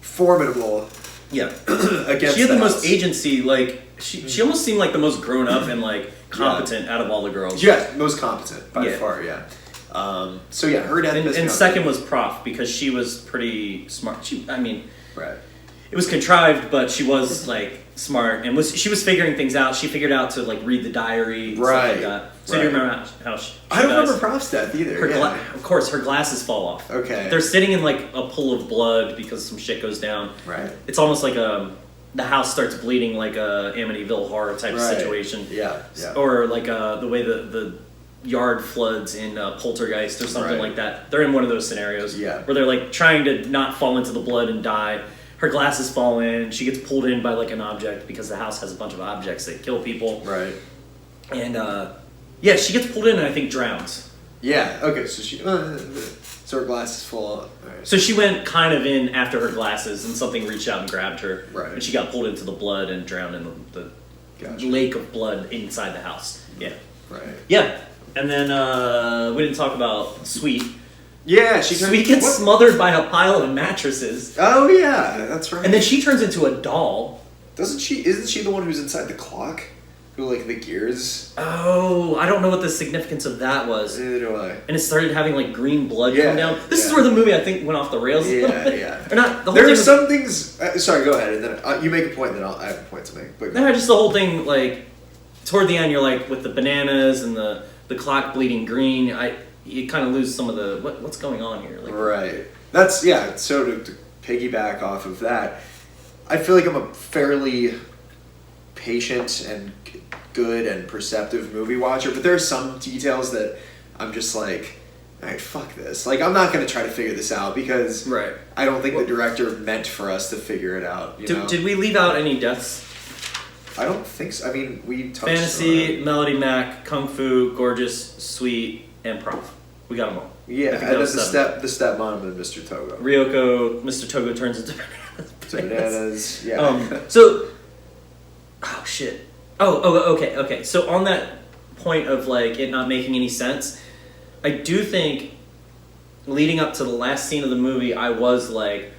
formidable. Yeah, against she had the house. most agency. Like she almost seemed like the most grown up and like competent out of all the girls. Yeah, most competent by far. Yeah. So yeah, her death. And second was Prof because she was pretty smart. Right. It was contrived, but she was like smart and she was figuring things out. She figured out to like read the diary, and stuff like that. So do you remember how she I don't remember Prof's death either. Of course, her glasses fall off. Okay. They're sitting in like a pool of blood because some shit goes down. Right. It's almost like the house starts bleeding like a Amityville horror type of situation. Yeah. Or like the way the yard floods in Poltergeist or something like that. They're in one of those scenarios where they're like trying to not fall into the blood and die. Her glasses fall in. She gets pulled in by like an object because the house has a bunch of objects that kill people. Right. And she gets pulled in and I think drowns. Yeah. Okay. So so her glasses fall off. Right. So she went kind of in after her glasses and something reached out and grabbed her. Right. And she got pulled into the blood and drowned in the lake of blood inside the house. Yeah. Right. Yeah. And then we didn't talk about Sweet. Yeah, Sweet gets smothered by a pile of mattresses. Oh yeah, that's right. And then she turns into a doll. Isn't she the one who's inside the clock? Who like the gears? Oh, I don't know what the significance of that was. Neither do I. And it started having like green blood come down. This is where the movie I think went off the rails a little bit. Yeah. Or not. The whole there thing are some things. Sorry, go ahead, and then you make a point, then I have a point to make. But no, just the whole thing. Like toward the end, you're like with the bananas and the clock bleeding green. You kind of lose some of the what's going on here. Like, right. That's So to piggyback off of that, I feel like I'm a fairly patient and good and perceptive movie watcher, but there are some details that I'm just like, all right, fuck this. Like, I'm not going to try to figure this out because I don't think the director meant for us to figure it out. You know? Did we leave out any deaths? I don't think so. I mean, we touched Fantasy, on Melody Mac, Kung Fu, Gorgeous, Sweet, and Prof. We got them all. Yeah, and then the stepmom and Mr. Togo. Ryoko, Mr. Togo turns into bananas. Yeah. Oh shit. Okay. So on that point of like it not making any sense, I do think leading up to the last scene of the movie, I was like,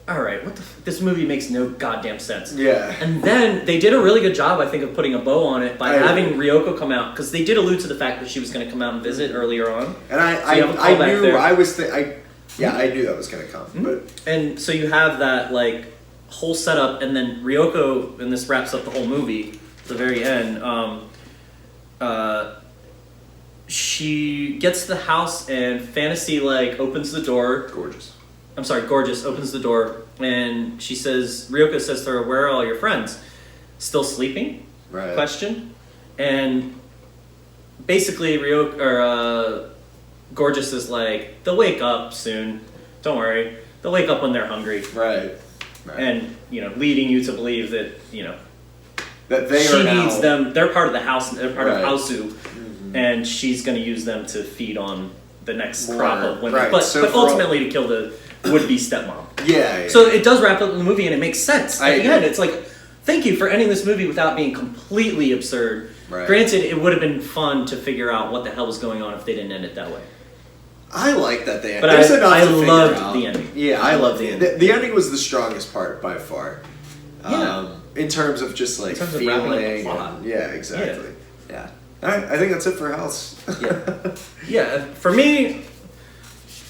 all right, this movie makes no goddamn sense. Yeah. And then they did a really good job, I think, of putting a bow on it by having Ryoko come out, because they did allude to the fact that she was going to come out and visit earlier on. And I knew that was going to come. Mm-hmm. But and so you have that like whole setup, and then Ryoko, and this wraps up the whole movie at the very end. She gets to the house, and Fantasy like opens the door. Gorgeous opens the door, and Ryoko says to her, "Where are all your friends? Still sleeping?" Right. Question. And basically Gorgeous is like, "They'll wake up soon. Don't worry. They'll wake up when they're hungry." Right. And, leading you to believe that, that she needs them. They're part of the house. They're part of Hausu. Mm-hmm. And she's going to use them to feed on the next crop of women. Right. But ultimately to kill the would-be stepmom. Yeah. So it does wrap up the movie, and it makes sense. At the agree. end, it's like, thank you for ending this movie without being completely absurd. Right. Granted, it would have been fun to figure out what the hell was going on if they didn't end it that way. I like that they ended. But I loved the ending. Yeah, I loved the ending. The ending was the strongest part by far. Yeah. In terms of just like feeling. Wrapping up the plot. Yeah, exactly. Yeah. All right, I think that's it for House. Yeah. For me,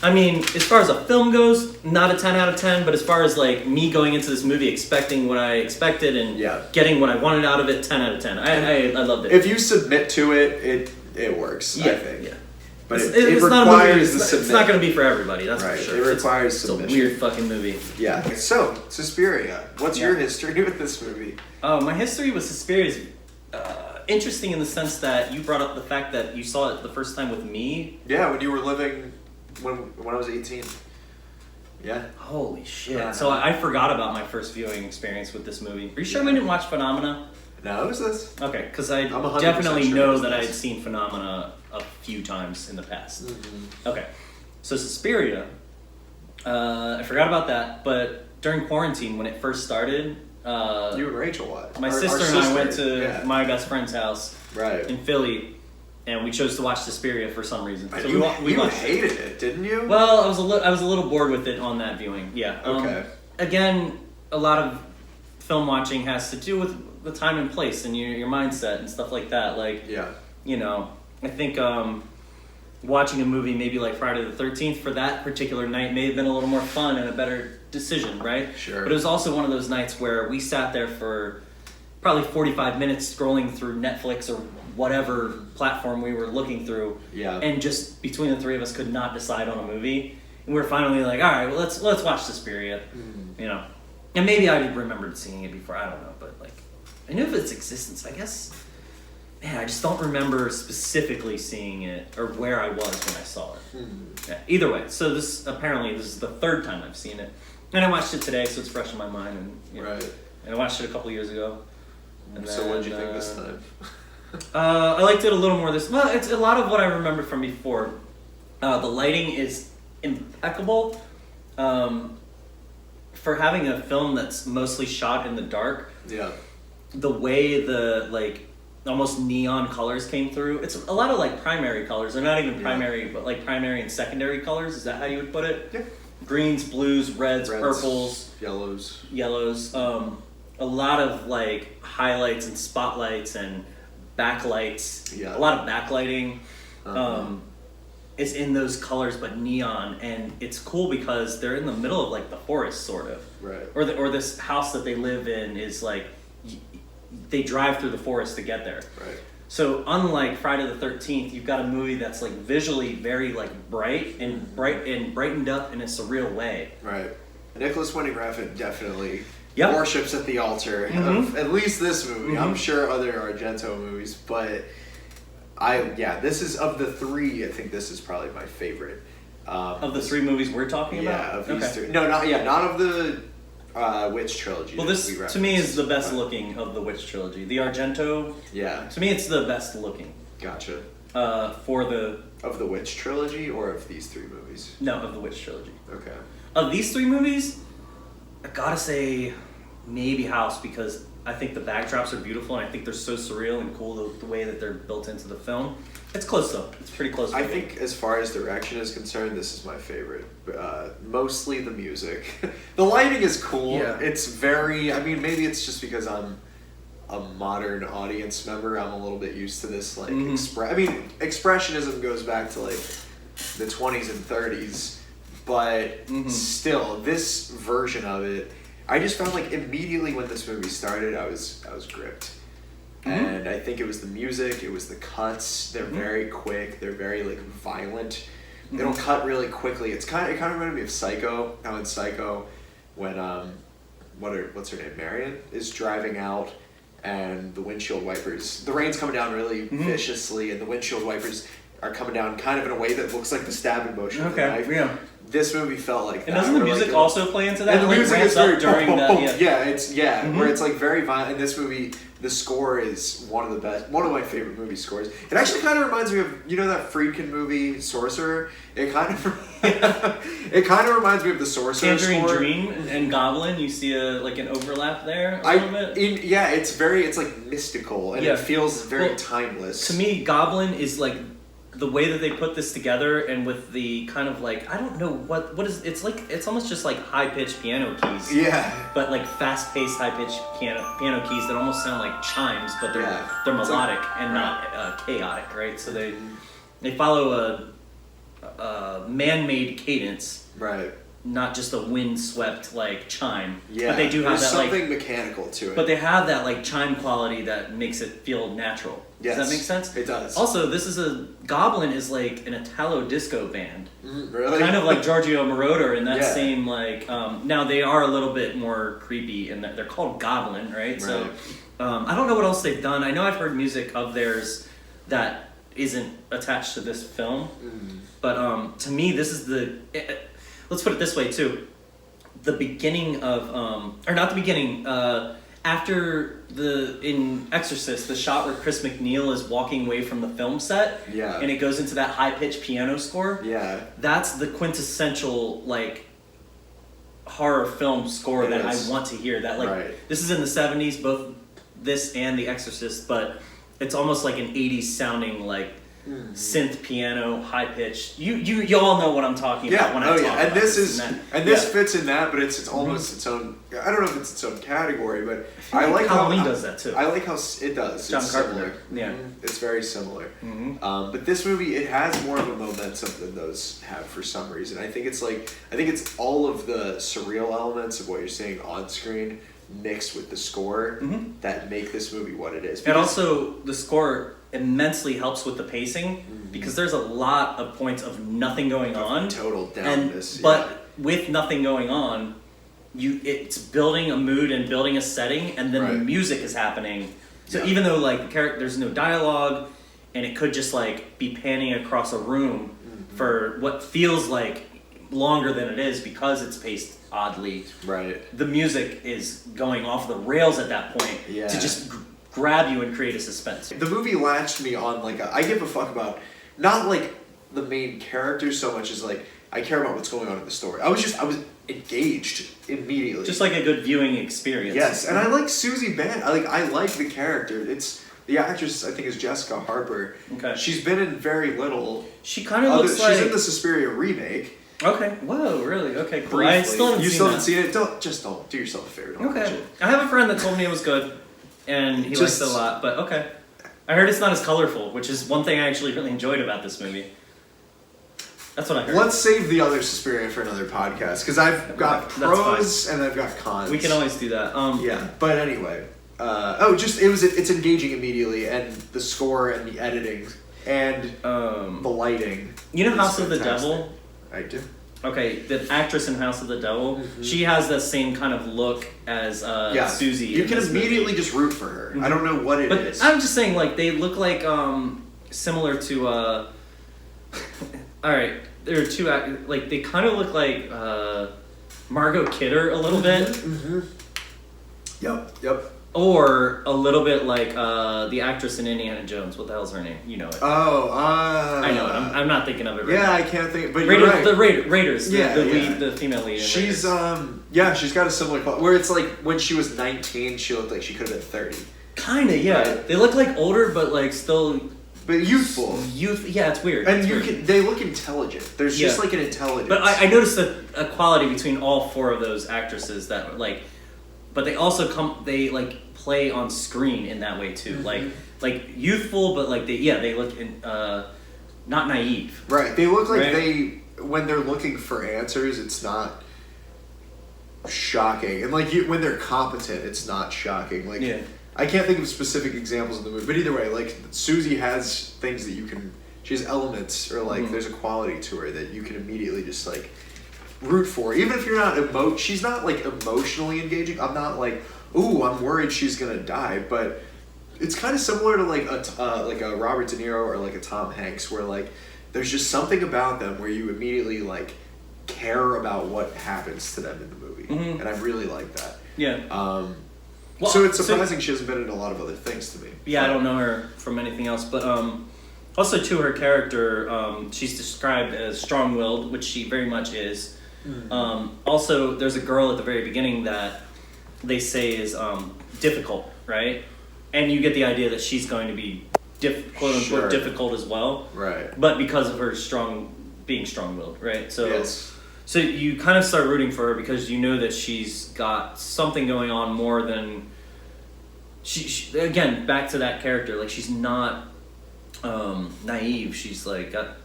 I mean, as far as a film goes, not a 10 out of 10, but as far as like me going into this movie expecting what I expected and getting what I wanted out of it, 10 out of 10. I loved it. If you submit to it, it works, I think. Yeah. But it it's not a movie. requires the It's not going to be for everybody. That's right. for sure. It requires it's submission. a weird fucking movie. Yeah. So Suspiria. What's your history with this movie? My history with Suspiria is interesting in the sense that you brought up the fact that you saw it the first time with me. Yeah, when you were living when I was 18. Yeah. Holy shit! So I forgot about my first viewing experience with this movie. Are you sure we didn't watch Phenomena? No, it was this. Okay, because I 100% definitely sure know it was that I this. had seen Phenomena a few times in the past. Mm-hmm. Okay, so Suspiria, I forgot about that, but during quarantine when it first started, You and Rachel watched. my Our sister and I went sister, to yeah. my best friend's house Right. in Philly, and we chose to watch Suspiria for some reason. And So you we watched it. hated it, didn't you? Well, I was a little bored with it on that viewing. Yeah. Okay. Again, a lot of film watching has to do with the time and place and your mindset and stuff like that. Like, Yeah. you know, I think watching a movie maybe like Friday the 13th for that particular night may have been a little more fun and a better decision, right? Sure. But it was also one of those nights where we sat there for probably 45 minutes scrolling through Netflix or whatever platform we were looking through. Yeah. And just between the three of us could not decide on a movie. And we were finally like, all right, well, let's watch Suspiria. You know. And maybe I remembered seeing it before, I don't know, but like I knew of its existence, I guess. Man, I just don't remember specifically seeing it or where I was when I saw it. Yeah, either way, so this is the third time I've seen it. And I watched it today, so it's fresh in my mind. And you know, Right. And I watched it a couple years ago. And So then, what did you think this time? I liked it a little more this. Well, it's a lot of what I remember from before. The lighting is impeccable. For having a film that's mostly shot in the dark, Yeah. the way the like almost neon colors came through. It's a lot of like primary colors. They're not even primary, but like primary and secondary colors. Is that how you would put it? Yeah. Greens, blues, reds, purples, yellows. yellows. A lot of like highlights and spotlights and backlights. Yeah. A lot of backlighting. Uh-huh. Is in those colors but neon, and it's cool because they're in the middle of like the forest sort of. Right. Or this house that they live in is like they drive through the forest to get there. Right. So unlike Friday the 13th, you've got a movie that's like visually very like bright and brightened up in a surreal way. Right. Nicholas Winding Refn definitely Yep. worships at the altar of at least this movie. I'm sure other Argento movies, but this is of the three. I think this is probably my favorite. Of the three movies we're talking about? Yeah, of these three. No, not of the Witch trilogy. Well, this to me is the best looking of the Witch trilogy. The Argento. Yeah. To me, it's the best looking. Gotcha. For the Of the Witch trilogy or of these three movies? no of the Witch trilogy. Okay. Of these three movies, I gotta say maybe House because I think the backdrops are beautiful and I think they're so surreal and cool the way that they're built into the film. It's close though. It's pretty close. I think as far as direction is concerned, this is my favorite. Mostly the music. The lighting is cool. Yeah. It's very, I mean, maybe it's just because I'm a modern audience member. I'm a little bit used to this, like, expressionism goes back to, like, the 20s and 30s. But still, this version of it, I just felt like immediately when this movie started, I was gripped. And I think it was the music, it was the cuts. They're very quick. They're very like violent. They don't cut really quickly. It kind of reminded me of Psycho. How in Psycho, when what's her name, Marion, is driving out, and the windshield wipers, the rain's coming down really viciously, and the windshield wipers are coming down kind of in a way that looks like the stabbing motion of the knife. Yeah. This movie felt like that. And doesn't the where, music like, also play into that? And the Like, music ramps is very up during that. Yeah, where it's like very violent. In this movie, the score is one of my favorite movie scores. It actually kind of reminds me of that Friedkin movie Sorcerer. It kind of reminds me of the Sorcerer Tangerine score. Dream and Goblin. You see an overlap there a little bit. It's like mystical and it feels very timeless. To me, Goblin is like the way that they put this together, and with the kind of like I don't know what is it's like. It's almost just like high pitched piano keys. Yeah. But like fast paced high pitched piano keys that almost sound like chimes, but they're melodic and not chaotic, right? So they follow a man made cadence. Right. not just a windswept like chime. Yeah, but they do have there's that something like mechanical to it. But they have that like chime quality that makes it feel natural. Yes, does that make sense? It does. Also, this is Goblin is like an Italo disco band. Really? Kind of like Giorgio Moroder in that same like. Now they are a little bit more creepy in that they're called Goblin, right? So I don't know what else they've done. I know I've heard music of theirs that isn't attached to this film, but to me this is let's put it this way too. The beginning of or not the beginning. After in Exorcist, the shot where Chris McNeil is walking away from the film set, and it goes into that high-pitched piano score. Yeah, that's the quintessential like horror film score that I want to hear. That like this is in the 70s, both this and The Exorcist, but it's almost like an 80s sounding like synth piano, high pitched. You all know what I'm talking about when I talk about and this is and this fits in that, but it's almost its own. I don't know if it's its own category, but I like Halloween how does that too. I like how it does. John it's Carpenter. Similar. It's very similar. But this movie, it has more of a momentum than those have for some reason. I think it's all of the surreal elements of what you're seeing on screen mixed with the score that make this movie what it is. And also the score immensely helps with the pacing because there's a lot of points of nothing going on. Total downness. But with nothing going on, it's building a mood and building a setting, and then the music is happening. So even though like there's no dialogue, and it could just like be panning across a room for what feels like longer than it is because it's paced oddly. Right. The music is going off the rails at that point to just grab you and create a suspense. The movie latched me on like I give a fuck about not like the main characters so much as like I care about what's going on in the story. I was engaged immediately. Just like a good viewing experience. Yes, and I like Susie Ban. I like the character. It's the actress. I think is Jessica Harper. Okay. She's been in very little. She kind of looks like she's in the Suspiria remake. Okay. Whoa. Really? Okay. Cool. Briefly. I still haven't you seen still that. haven't seen it. Don't do yourself a favor. Don't watch it. I have a friend that told me it was good, and he likes it a lot. But okay. I heard it's not as colorful, which is one thing I actually really enjoyed about this movie. That's what I heard. Let's save the other Suspiria for another podcast because I've got pros and I've got cons. We can always do that. Yeah, but anyway, it's engaging immediately, and the score and the editing and the lighting. You know House of the Devil? I do. Okay, the actress in House of the Devil, she has the same kind of look as Susie. You can immediately just root for her. I don't know what it is. I'm just saying, like, they look like similar to. All right, there are two like they kind of look like Margot Kidder a little bit. Yep. Or a little bit like the actress in Indiana Jones. What the hell's her name? You know it. I know it. I'm not thinking of it right now. I can't think. But Raiders, you're right. The Raiders. The female lead. She's she's got a similar quality. Where it's like when she was 19, she looked like she could have been 30. Kinda, yeah. Right. They look like older, but like still. But youthful. Yeah, it's weird. And they look intelligent. There's just like an intelligence. But I noticed a quality between all four of those actresses that like. But they also they like play on screen in that way too, like youthful, but like they look not naive. Right, they look like when they're looking for answers, it's not shocking, and like when they're competent, it's not shocking. Like I can't think of specific examples in the movie, but either way, like Susie has things that she has elements or like there's a quality to her that you can immediately just like. Root for, even if you're not she's not like emotionally engaging. I'm not like, ooh, I'm worried she's gonna die, but it's kind of similar to like a Robert De Niro or like a Tom Hanks, where like there's just something about them where you immediately like care about what happens to them in the movie, and I really like that. Yeah. So it's surprising she hasn't been in a lot of other things to me. Yeah, I don't know her from anything else, but also to her character, she's described as strong-willed, which she very much is. Also, there's a girl at the very beginning that they say is difficult, right? And you get the idea that she's going to be quote unquote difficult as well, right? But because of her being strong-willed, right? So, so you kind of start rooting for her because you know that she's got something going on more than she again, back to that character. Like she's not naive. She's like got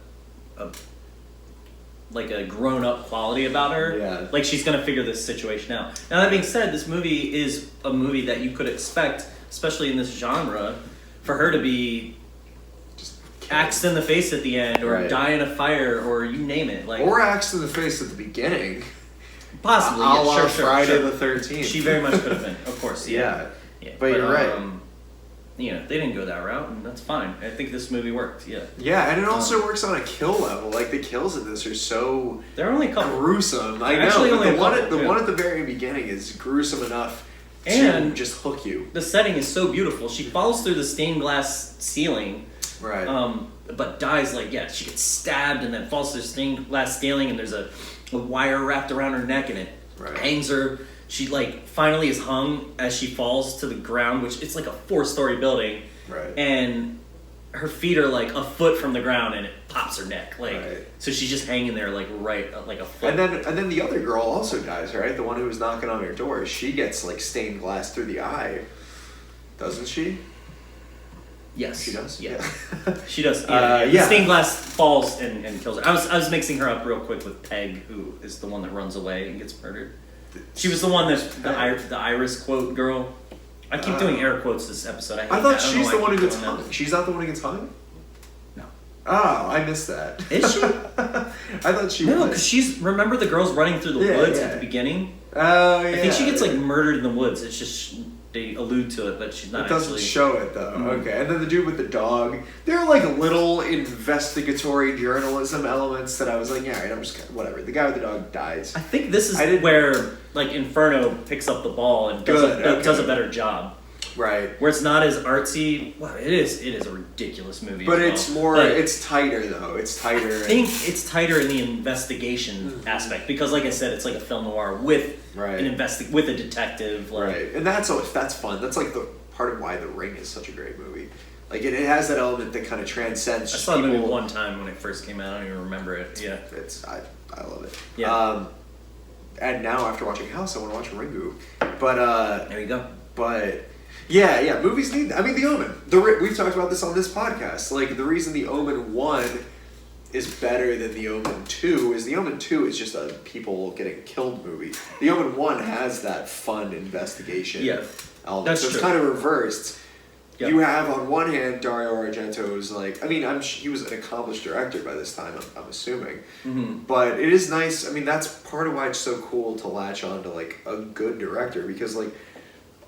like a grown up quality about her. Yeah. Like she's gonna figure this situation out. Now that being said, this movie is a movie that you could expect, especially in this genre, for her to be axed in the face at the end, or die in a fire, or you name it. Like, or axed in the face at the beginning. Possibly, sure, Friday sure. the 13th. She very much could have been, of course. Yeah. But you're right. You know, they didn't go that route, and that's fine. I think this movie worked. Yeah. Yeah, and it also works on a kill level. Like the kills in this are so there are only a couple gruesome. I Actually, know. only The a one at the very beginning is gruesome enough and to just hook you. The setting is so beautiful. She falls through the stained glass ceiling. Right. But dies she gets stabbed and then falls through the stained glass ceiling, and there's a wire wrapped around her neck, and it hangs her. She finally is hung as she falls to the ground, which it's like a 4-story building. Right. And her feet are a foot from the ground, and it pops her neck. So she's just hanging there like a foot. And then the other girl also dies, right? The one who was knocking on her door. She gets stained glass through the eye, doesn't she? Yes, she does. Yeah, she does. The stained glass falls and kills her. I was mixing her up real quick with Peg, who is the one that runs away and gets murdered. She was the one that's the Iris quote girl. I keep doing air quotes this episode. I thought she's the one who gets hung. She's not the one who gets hung? No. Oh, I missed that. Is she? I thought she was. No, because remember the girls running through the woods at the beginning? Oh, yeah. I think she gets murdered in the woods. It's just they allude to it, but she's not. It doesn't actually show it though. Mm-hmm. Okay, and then the dude with the dog. There are little investigatory journalism elements that I was yeah, right, I'm just whatever. The guy with the dog dies. I think this is where Inferno picks up the ball and does a better job. Right. Where it's not as artsy. Well, it is a ridiculous movie. But it's more. It's tighter though. It's tighter. I think it's tighter in the investigation aspect because, like I said, it's like a film noir with with a detective. Right, and that's fun. That's the part of why The Ring is such a great movie. It has that element that kind of transcends. I saw the movie one time when it first came out. I don't even remember it. Yeah, I love it. Yeah. And now after watching House, I want to watch Ringu. But there you go. But. Yeah, movies need. I mean, The Omen. We've talked about this on this podcast. The reason The Omen 1 is better than The Omen 2 is The Omen 2 is just a people getting killed movie. The Omen 1 has that fun investigation element. That's so it's true. kind of reversed. Yep. You have on one hand Dario Argento's he was an accomplished director by this time. I'm assuming, but it is nice. I mean, that's part of why it's so cool to latch on to a good director because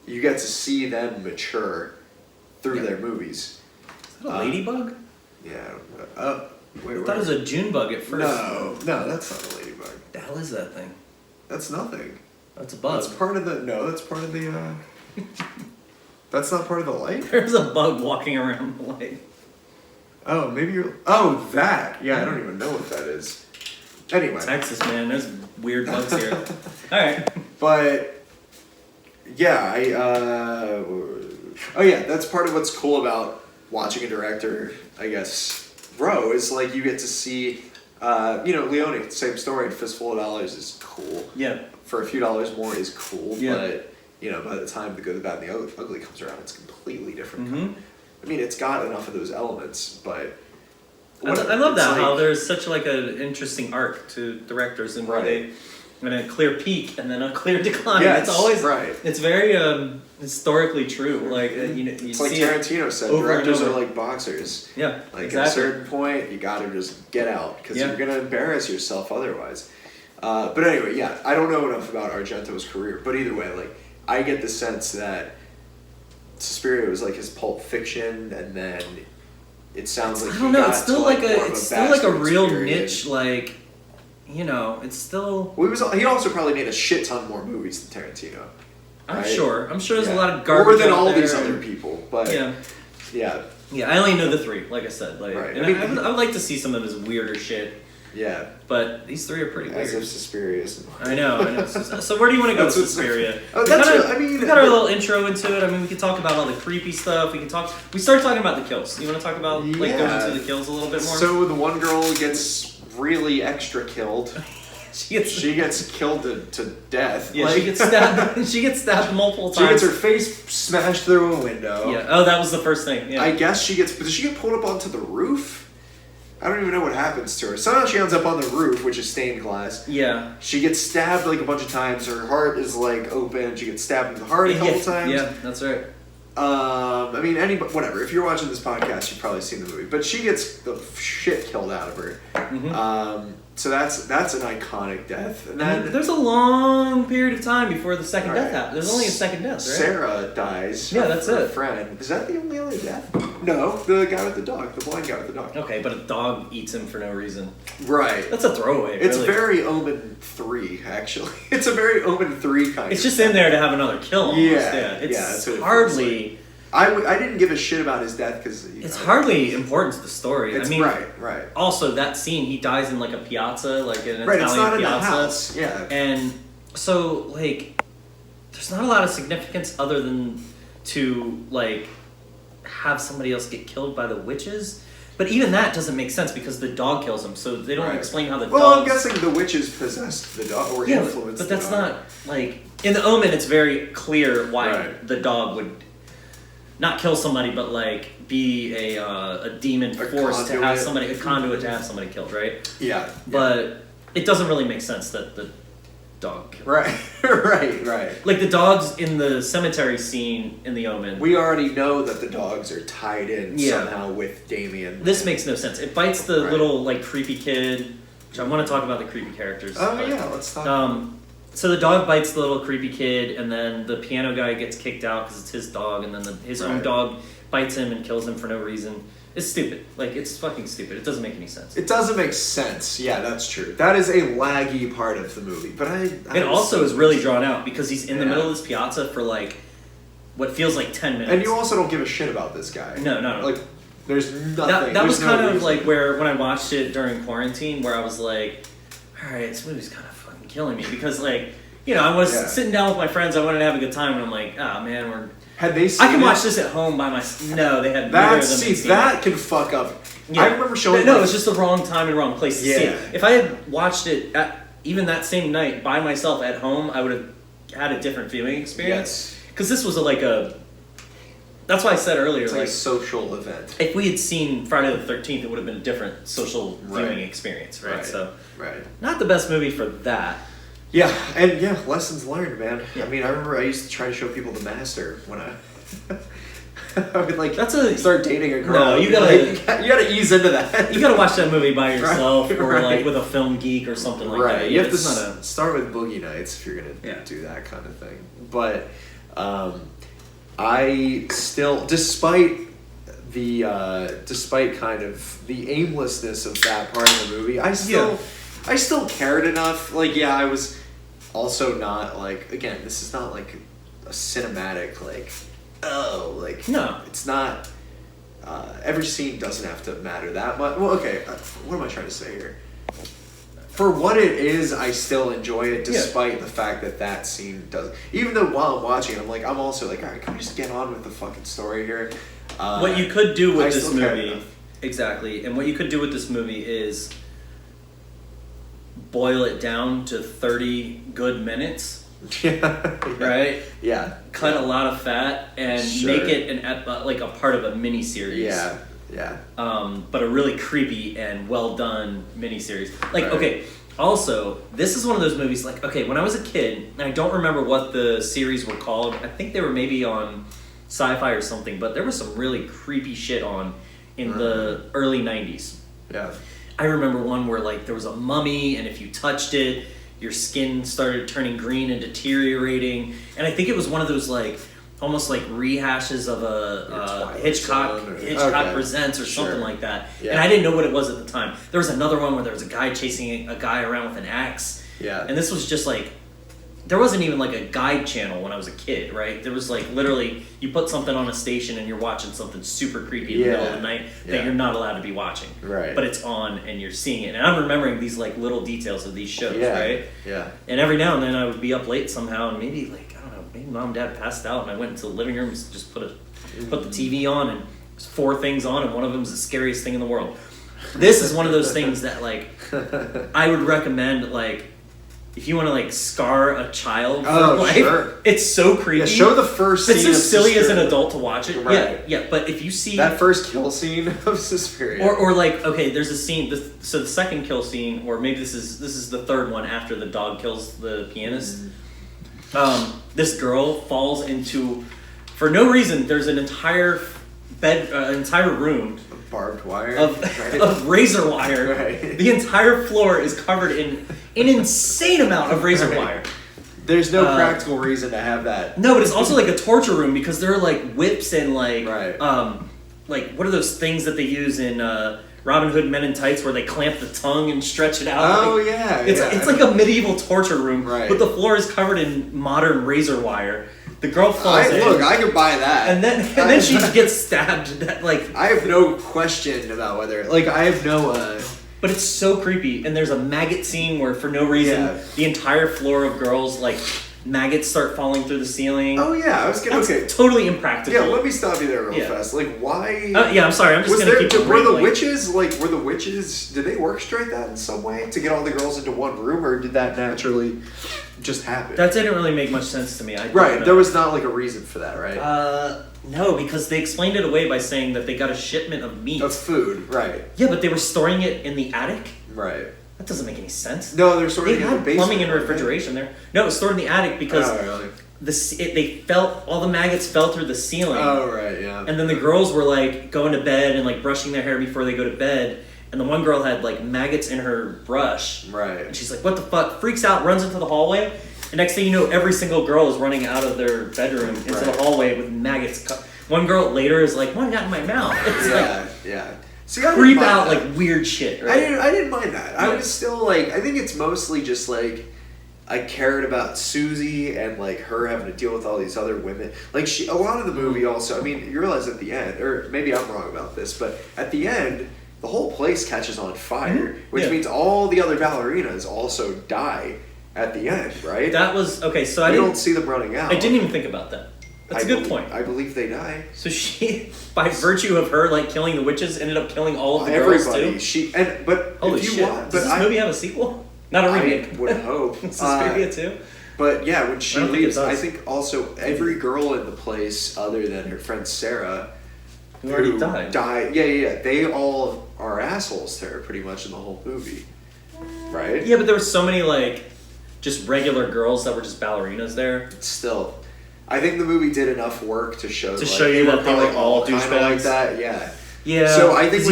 you get to see them mature through their movies. Is that a ladybug? Yeah. Wait, I thought it was a June bug at first. No, that's not a ladybug. The hell is that thing? That's nothing. That's a bug. That's part of the. No, that's part of the. That's not part of the light. There's a bug walking around the light. Oh, maybe you're. Oh, that. Yeah, I don't even know what that is. Anyway. Texas, man, there's weird bugs here. All right. But. Yeah, that's part of what's cool about watching a director, I guess, grow, is you get to see, Leone, same story, Fistful of Dollars is cool. Yeah. For a few dollars more is cool, yeah. But, by the time The Good, the Bad, and the Ugly comes around, it's completely different. Mm-hmm. I mean, it's got enough of those elements, but... I love that, how there's such an interesting arc to directors and where they... And a clear peak and then a clear decline. Yes, it's always It's very historically true. You it's see Tarantino said, directors are like boxers. Yeah, At a certain point, you got to just get out because you're going to embarrass yourself otherwise. But anyway, I don't know enough about Argento's career, but either way, I get the sense that Suspiria was his Pulp Fiction, and then it sounds like I don't know. It's still a real experience. niche it's still. Well, he also probably made a shit ton more movies than Tarantino. I'm sure there's a lot of garbage. More than all these other people, but yeah. I only know the 3, like I said. Right. And I would like to see some of his weirder shit. Yeah. But these 3 are pretty weird. As if Suspiria isn't. I know. So where do you want to go with Suspiria? We got our little intro into it. I mean, we can talk about all the creepy stuff. We started talking about the kills. You want to talk about going into the kills a little bit more? So the one girl gets really extra killed. She gets killed to death. Yeah, she gets stabbed. She gets stabbed multiple times. She gets her face smashed through a window. Yeah. Oh, that was the first thing. Yeah. I guess she gets. Does she get pulled up onto the roof? I don't even know what happens to her. Somehow she ends up on the roof, which is stained glass. Yeah. She gets stabbed like a bunch of times. Her heart is like open. She gets stabbed in the heart a couple times. Yeah, that's right. I mean, whatever. If you're watching this podcast, you've probably seen the movie. But she gets the shit killed out of her. Mm-hmm. So that's an iconic death. And then there's a long period of time before the second death happens. There's only a second death, right? Sarah dies. Yeah, that's her it. Friend. Is that the only other death? No, the guy with the dog. The blind guy with the dog. Okay, but a dog eats him for no reason. Right. That's a throwaway, It's really. very Omen 3, actually. It's a very Omen 3 kind It's of just in there to have another kill almost. Yeah. It's that's what it hardly... like. I didn't give a shit about his death because... It's hardly important to the story. It's, I mean, right. Also, that scene, he dies in like a piazza, like an Italian it's not piazza. in the house. Yeah. And so, like, there's not a lot of significance other than to, like, have somebody else get killed by the witches. But even that doesn't make sense because the dog kills him, so they don't explain how the dog... Well, I'm guessing the witches possessed the dog, or influenced but that's the dog. not, like... In the Omen, it's very clear why the dog would not kill somebody, but, like, be a demon force to have somebody... A conduit to have somebody killed, right? Yeah. But it doesn't really make sense that the dog killed. Right. right. Like, the dogs in the cemetery scene in the Omen... We already know that the dogs are tied in somehow with Damien. This makes no sense. It bites the little, like, creepy kid, which I want to talk about the creepy characters. Oh, yeah, let's talk So the dog bites the little creepy kid, and then the piano guy gets kicked out because it's his dog, and then his own dog bites him and kills him for no reason. It's stupid. Like, it's fucking stupid. It doesn't make any sense. It doesn't make sense. Yeah, that's true. That is a laggy part of the movie. But it also is really drawn out because he's in the middle of this piazza for, like, what feels like 10 minutes. And you also don't give a shit about this guy. No. Like, there's nothing. That was kind of like where, when I watched it during quarantine, where I was like, alright, this movie's kind of fucking killing me. Because, like, you know, I was sitting down with my friends, I wanted to have a good time, and I'm like, oh man, Had they seen I can watch this at home by myself. No, they had that can fuck up. Yeah. I remember showing... No, it's just the wrong time and wrong place to see Yeah. it. If I had watched it even that same night by myself at home, I would have had a different viewing experience. Because this was that's why I said earlier, it's like a social event. If we had seen Friday the 13th, it would have been a different social viewing experience, right? So, not the best movie for that. Yeah, and lessons learned, man. Yeah. I mean, I remember I used to try to show people The Master when I would start dating a girl. No, you gotta ease into that. You gotta watch that movie by yourself or like with a film geek or something like that. You have to start with Boogie Nights if you're gonna do that kind of thing. But I still, despite kind of the aimlessness of that part of the movie, I still cared enough. Like, I was also not like, again, this is not like a cinematic, like, no, it's not, every scene doesn't have to matter that much. Well, okay, what am I trying to say here? For what it is, I still enjoy it, despite the fact that scene doesn't. Even though while I'm watching it, I'm also like, all right, can we just get on with the fucking story here? What you could do with this movie, exactly, and what you could do with this movie is boil it down to 30 good minutes. Right? Yeah. Cut a lot of fat and make it like a part of a mini series. Yeah. But a really creepy and well done miniseries. Like, okay, also, this is one of those movies, like, okay, when I was a kid, and I don't remember what the series were called, I think they were maybe on Sci-Fi or something, but there was some really creepy shit on in the early 90s. Yeah. I remember one where, like, there was a mummy, and if you touched it, your skin started turning green and deteriorating. And I think it was one of those, like, almost like rehashes of a Hitchcock Presents or something like that. Yeah. And I didn't know what it was at the time. There was another one where there was a guy chasing a guy around with an axe. Yeah. And this was just like, there wasn't even like a guide channel when I was a kid, right? There was like literally, you put something on a station and you're watching something super creepy in the middle of the night that you're not allowed to be watching. Right. But it's on and you're seeing it. And I'm remembering these like little details of these shows, right? Yeah. And every now and then I would be up late somehow and maybe like, maybe mom and dad passed out and I went into the living room and just put the TV on and there's 4 things on and one of them is the scariest thing in the world. This is one of those things that like I would recommend like if you want to like scar a child for Oh, life, sure. it's so creepy. Yeah, show the first It's scene. so of silly as an Suspiria. adult to watch it. Right. Yeah. But if you see That first kill scene of Suspiria. or like, okay, there's a scene. So the second kill scene, or maybe this is the third one after the dog kills the pianist. This girl falls into, for no reason. There's an entire entire room Barbed wire. of razor wire. Right. The entire floor is covered in an insane amount of razor wire. There's no practical reason to have that. No, but it's also like a torture room because there are like whips and like like what are those things that they use in Robin Hood Men in Tights where they clamp the tongue and stretch it out? Oh, like, yeah. It's like a medieval torture room, right. but the floor is covered in modern razor wire. The girl falls in. Look, I could buy that. And then she gets stabbed. Like I have no question about whether I have no. But it's so creepy. And there's a maggot scene where for no reason the entire floor of girls like maggots start falling through the ceiling. Oh yeah, I was gonna. That's totally impractical. Yeah, let me stop you there real fast. Like why? I'm sorry. I'm just gonna keep were the rambling. witches? Did they orchestrate that in some way to get all the girls into one room, or did that naturally just happen? That didn't really make much sense to me. Right, there was not like a reason for that, right? No, because they explained it away by saying that they got a shipment of meat. Of food, right? Yeah, but they were storing it in the attic. Right. That doesn't make any sense. No, they're storing it in the basement. They had plumbing and refrigeration there. No, it was stored in the attic because all the maggots fell through the ceiling. Oh right, yeah. And then the girls were like going to bed and like brushing their hair before they go to bed. And the one girl had like maggots in her brush. Right. And she's like, "What the fuck?" Freaks out, runs into the hallway. And next thing you know, every single girl is running out of their bedroom into the hallway with maggots. One girl later is like, "One got in my mouth." It's yeah. See, creep out like weird shit. Right? I didn't mind that. Yeah. I was still like, I think it's mostly just like I cared about Susie and like her having to deal with all these other women. Like a lot of the movie also. I mean, you realize at the end, or maybe I'm wrong about this, but at the end, the whole place catches on fire, which means all the other ballerinas also die at the end, right? That was okay. So I don't see them running out. I didn't even think about that. That's a good point. I believe they die. So she, by virtue of her like killing the witches, ended up killing all of the girls too. Holy shit! Does this movie have a sequel? Not a remake. I would hope. Suspiria too. But yeah, when she leaves, think I think also every girl in the place, other than her friend Sarah, who already died. Yeah. They all are assholes to her pretty much in the whole movie, right? Yeah, but there were so many like just regular girls that were just ballerinas there. Still, I think the movie did enough work to show you that they were all douchebags like that. Yeah. Yeah. So I think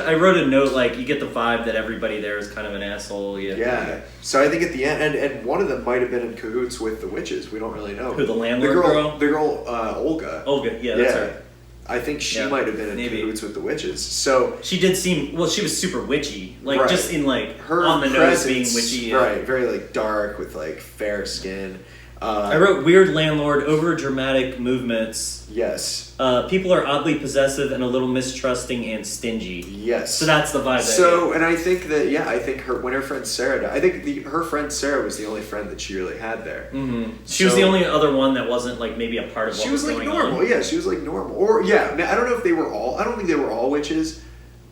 I wrote a note like you get the vibe that everybody there is kind of an asshole. Yeah. So I think at the end, and one of them might have been in cahoots with the witches. We don't really know. Who, the landlord girl? The girl, Olga. Olga, yeah, that's right. I think she might have been in cahoots with the witches. So she did seem she was super witchy, like just in like her on the nose being witchy, right? Very like dark with like fair skin. I wrote weird landlord, over dramatic movements. Yes. People are oddly possessive and a little mistrusting and stingy. Yes. So that's the vibe. And I think that when her friend Sarah died, I think her friend Sarah was the only friend that she really had there. Mm-hmm. She was the only other one that wasn't like maybe a part of what was going on. She was like normal. Yeah, she was like normal. Or I don't know if they were all. I don't think they were all witches,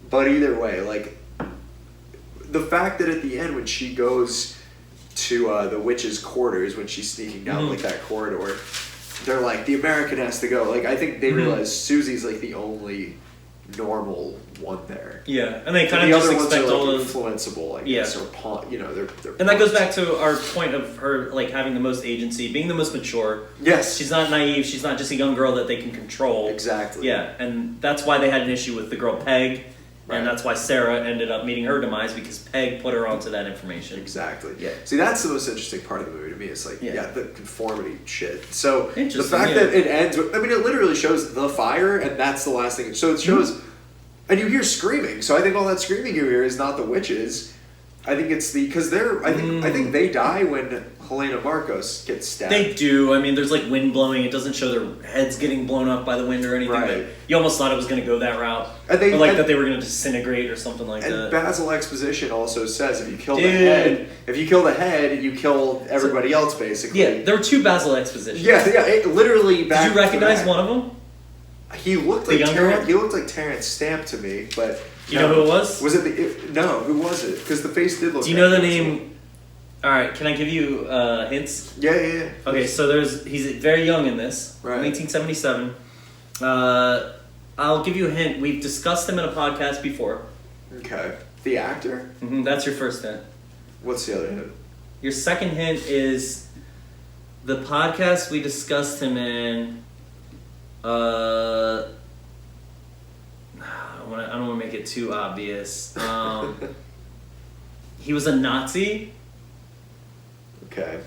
but either way, like the fact that at the end when she goes to the witch's quarters, when she's sneaking down like that corridor, they're like, the American has to go. Like, I think they realize Susie's like the only normal one there. Yeah, and they kind of just expect all of influenceable, I guess, or they're and that goes back to our point of her like having the most agency, being the most mature. Yes, she's not naive. She's not just a young girl that they can control. Exactly. Yeah, and that's why they had an issue with the girl Peg. Right. And that's why Sarah ended up meeting her demise, because Peg put her onto that information. Exactly. Yeah. See, that's the most interesting part of the movie to me. It's like, the conformity shit. So the fact that it ends with, I mean, it literally shows the fire, and that's the last thing. So it shows, and you hear screaming. So I think all that screaming you hear is not the witches. I think it's because I think they die when Helena Marcos gets stabbed. They do. I mean, there's like wind blowing. It doesn't show their heads getting blown up by the wind or anything. Right. But you almost thought it was going to go that route. That they were going to disintegrate or something like that. And Basil Exposition also says if you kill the head, you kill everybody else basically. Yeah, there were two Basil Expositions. Yeah, it literally. Did you recognize one of them? He looked like He looked like Terrence Stamp to me, but. Do you know who it was? Was it who was it? Because the face did look. Do you know the name All right, can I give you hints? Yeah. Okay, so he's very young in this, right. 1977. I'll give you a hint. We've discussed him in a podcast before. Okay. The actor? Mm-hmm, that's your first hint. What's the other hint? Your second hint is the podcast we discussed him in. I don't want to make it too obvious. He was a Nazi. Okay.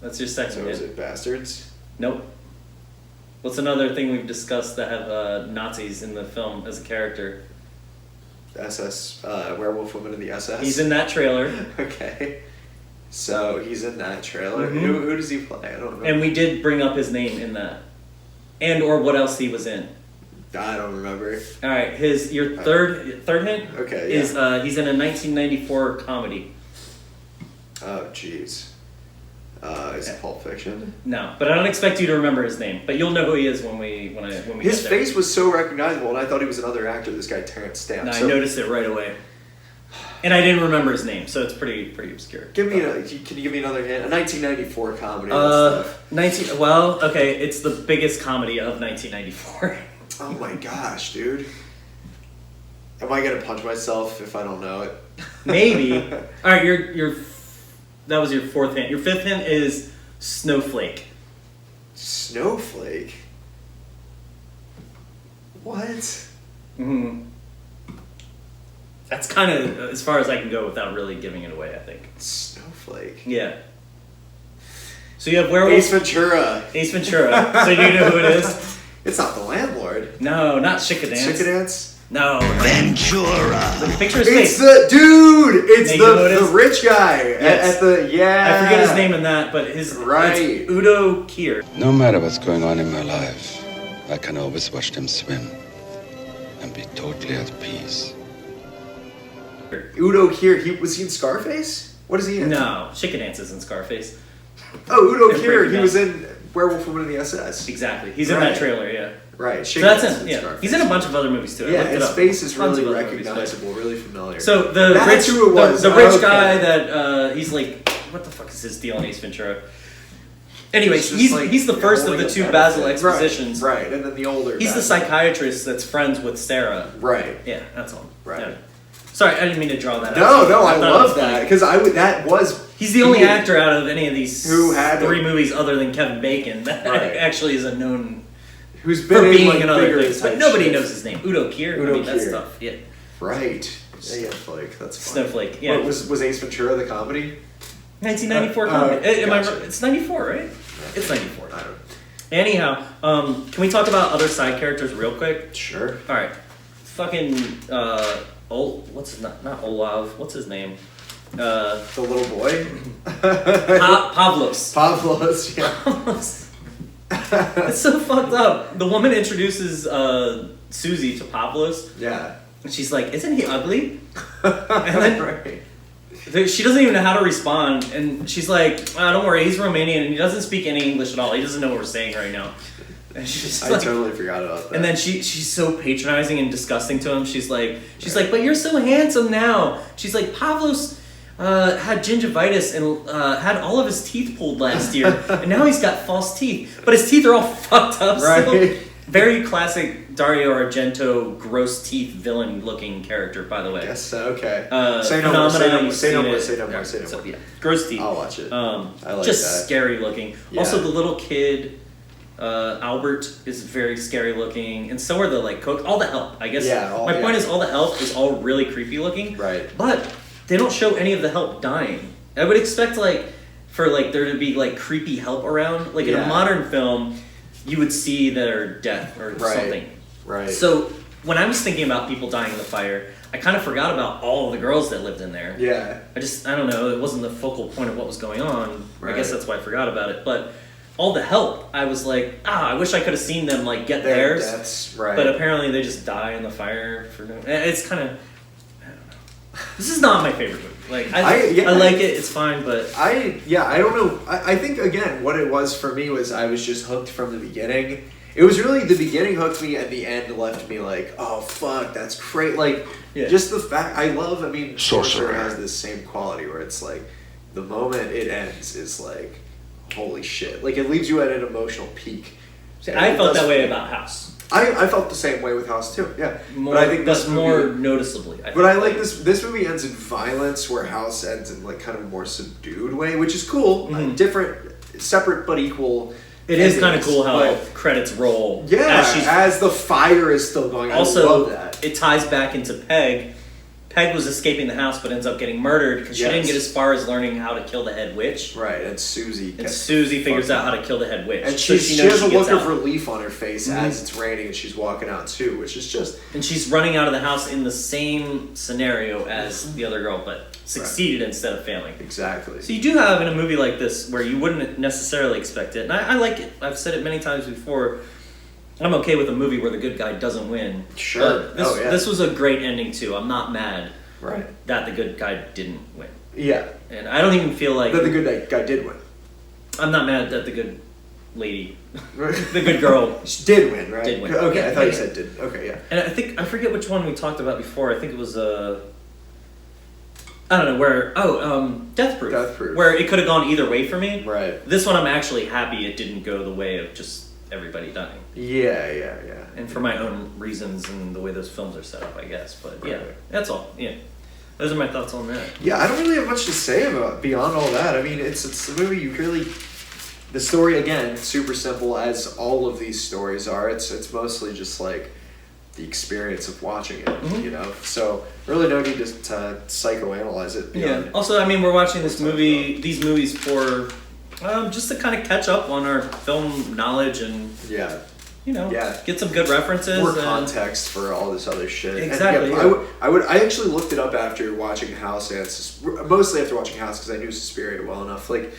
That's your second So hint. is it Bastards? Nope. What's another thing we've discussed that have Nazis in the film as a character? SS, Werewolf Woman in the SS? He's in that trailer. Okay. So he's in that trailer. Mm-hmm. Who does he play? I don't know. And we did bring up his name in that. And or what else he was in. I don't remember. All right, your third hint Okay, yeah. is he's in a 1994 comedy. Oh, jeez. Is it Pulp Fiction? No, but I don't expect you to remember his name. But you'll know who he is when we His get there. face was so recognizable, and I thought he was another actor. This guy Terrence Stamp. No, So I noticed it right away, and I didn't remember his name, so it's pretty obscure. can you give me another hint? A 1994 comedy. and stuff. Well, okay, it's the biggest comedy of 1994. Oh my gosh, dude. Am I gonna punch myself if I don't know it? Maybe. All right, that was your fourth hint. Your fifth hint is Snowflake. Snowflake? What? Mm-hmm. That's kind of as far as I can go without really giving it away, I think. Snowflake. Yeah. So you have Werewolf... Ace Ventura. Ace Ventura. So you know who it is? It's not the landlord. No, not Chickadance. Chickadance? No. Ventura. Picture his It's face. the dude. It's Now, you know who it the is? rich guy Yes. at the I forget his name in that, but Right. it's Udo Kier. No matter what's going on in my life, I can always watch them swim and be totally at peace. Udo Kier. Was he in Scarface? What is he in? No, Chickadance is in Scarface. Oh, Udo And Kier. Breaking He Bad. was in Werewolf Woman in the SS. Exactly. He's in Right. that trailer, yeah. Right. So that's Chickadance him, in yeah. Scarface. He's in a bunch of other movies too. I Yeah, looked it his up. face is Tons really of other movies, but- recognizable, really familiar. So the That's rich, who it was. the rich Okay. guy that he's like, what the fuck is his deal in Ace Ventura? Anyways, It's just he's like he's the first of holding the a two benefit. Basil expositions. Right, and then the older. He's the Basil. psychiatrist that's friends with Sarah. Right. Yeah, that's all. Right. Yeah. Sorry, I didn't mean to draw that out. No, I thought it love was that funny. because that was. He's the only he- actor out of any of these Who had three it. movies other than Kevin Bacon that Right. actually is a known who's been for in being like in other bigger things, but type nobody shit. knows his name. Udo Kier. Udo I mean, that's Kier. stuff. Yeah. Right. Yeah, Flake. That's fine. Snowflake. Yeah. What, was Ace Ventura the comedy? 1994 comedy. Am I gotcha. right? It's 94, right? It's 94. I don't. Anyhow, can we talk about other side characters real quick? Sure. All right, fucking what's his not Olav? What's his name? The little boy. Pavlos. Pavlos. Yeah. Pavlos. It's so fucked up. The woman introduces Susie to Pavlos, Yeah. and she's like, "Isn't he ugly?" And then Right. she doesn't even know how to respond, and she's like, "Don't worry, he's Romanian and he doesn't speak any English at all. He doesn't know what we're saying right now." And she's just I like, totally forgot about that. and then she's so patronizing and disgusting to him. She's like, "But you're so handsome now." She's like, "Pavlos had gingivitis and had all of his teeth pulled last year, and now he's got false teeth, but his teeth are all fucked up." Right. Still. Very classic Dario Argento, gross teeth villain looking character, by the way. Yes. So, okay. Say no more. Say no more. you've Say no seen more. it. Say no more. Yeah, Say no so, more. yeah, gross teeth. I'll watch it. I like just that. scary looking. Yeah. Also, the little kid, Albert, is very scary looking, and so are the all the help. I guess. Yeah, my point is, all the help is all really creepy looking. Right. But they don't show any of the help dying. I would expect for there to be creepy help around. In Yeah. a modern film, you would see their death or Right. something. Right. So when I was thinking about people dying in the fire, I kind of forgot about all of the girls that lived in there. Yeah. I don't know, it wasn't the focal point of what was going on. Right. I guess that's why I forgot about it. But all the help, I was like, I wish I could have seen them get Their theirs. deaths. Right. But apparently they just die in the fire for no. It's kind of. I don't know. This is not my favorite movie. I like it. It's fine, but I don't know. I think again, what it was for me was I was just hooked from the beginning. It was really the beginning hooked me, and the end left me like, oh fuck, that's great. Yeah. Just the fact I mean, Sorcerer Sorcerer has this same quality where it's like, the moment it ends is like, holy shit. Like, it leaves you at an emotional peak. See, I felt that way about House. I felt the same way with House too. Yeah, More, but I think that's more noticeably. But I like this. This movie ends in violence, where House ends in like kind of a more subdued way, which is cool. Different, separate but equal. It is kind of cool how credits roll. Yeah, as the fire is still going. Also, I love that. It ties back into Peg. Peg was escaping the house, but ends up getting murdered because she didn't get as far as learning how to kill the head witch. Right, and Susie figures out how to kill the head witch, and she has a look of relief on her face as it's raining, and she's walking out too, which is just. And she's running out of the house in the same scenario as the other girl, but succeeded instead of failing. Exactly. So you do have in a movie like this where you wouldn't necessarily expect it, and I like it. I've said it many times before. I'm okay with a movie where the good guy doesn't win. Sure. This was a great ending too. I'm not mad that the good guy didn't win. Yeah. And I don't even feel like... That the good guy did win. I'm not mad that the good lady, the good girl... She did win, right? Did win. Okay, Yeah, I thought you said did. Okay, yeah. And I forget which one we talked about before. I think it was... I don't know, where... Death Proof. Death Proof. Where it could have gone either way for me. Right. This one I'm actually happy it didn't go the way of just everybody dying. Yeah. And for my own reasons and the way those films are set up, I guess. But yeah, that's all. Yeah. Those are my thoughts on that. Yeah, I don't really have much to say about beyond all that. I mean, it's a movie you really... The story, again, super simple, as all of these stories are. It's mostly just like the experience of watching it, you know? So, really no need to psychoanalyze it. Yeah. Also, I mean, we're watching these movies for... just to kind of catch up on our film knowledge and get some good references, more context for all this other shit. Exactly. And, I actually looked it up after watching House, and mostly after watching House because I knew Suspiria well enough. Like,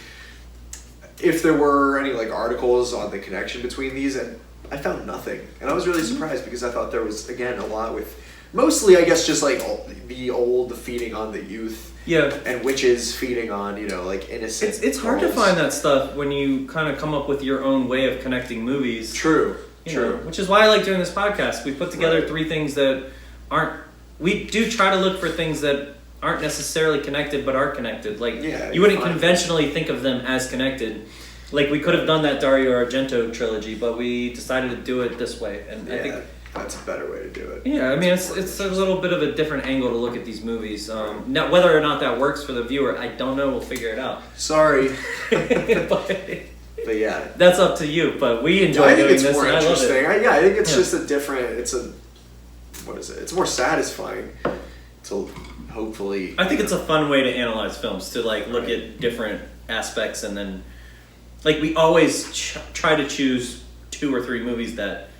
if there were any like articles on the connection between these, and I found nothing, and I was really surprised because I thought there was again a lot with mostly I guess just like the old feeding on the youth. Yeah. And witches feeding on, like innocent. It's hard to find that stuff when you kind of come up with your own way of connecting movies. True. Which is why I like doing this podcast. We put together 3 things that aren't... We do try to look for things that aren't necessarily connected but are connected. Like, you wouldn't conventionally think of them as connected. Like, we could have done that Dario Argento trilogy, but we decided to do it this way. And I think... That's a better way to do it. Yeah, I mean, it's a little bit of a different angle to look at these movies. Now, whether or not that works for the viewer, I don't know. We'll figure it out. Sorry. but yeah. That's up to you, but we enjoy doing this, more and I love it. I think it's just a different... What is it? It's more satisfying to hopefully... I think it's a fun way to analyze films, to look at different aspects, and then... we always try to choose 2 or 3 movies that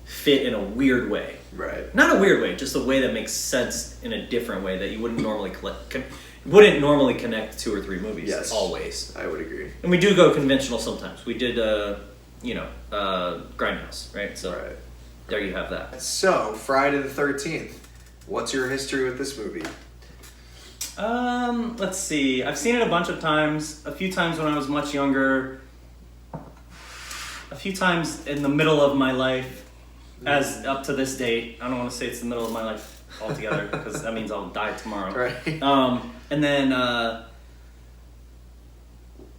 fit in a weird way. Right. Not a weird way, just a way that makes sense in a different way that you wouldn't normally connect 2 or 3 movies. Yes. Always. I would agree. And we do go conventional sometimes. We did, Grindhouse, right? So there you have that. So, Friday the 13th. What's your history with this movie? Let's see. I've seen it a bunch of times. A few times when I was much younger. A few times in the middle of my life. As up to this date, I don't want to say it's the middle of my life altogether because that means I'll die tomorrow. Right. And then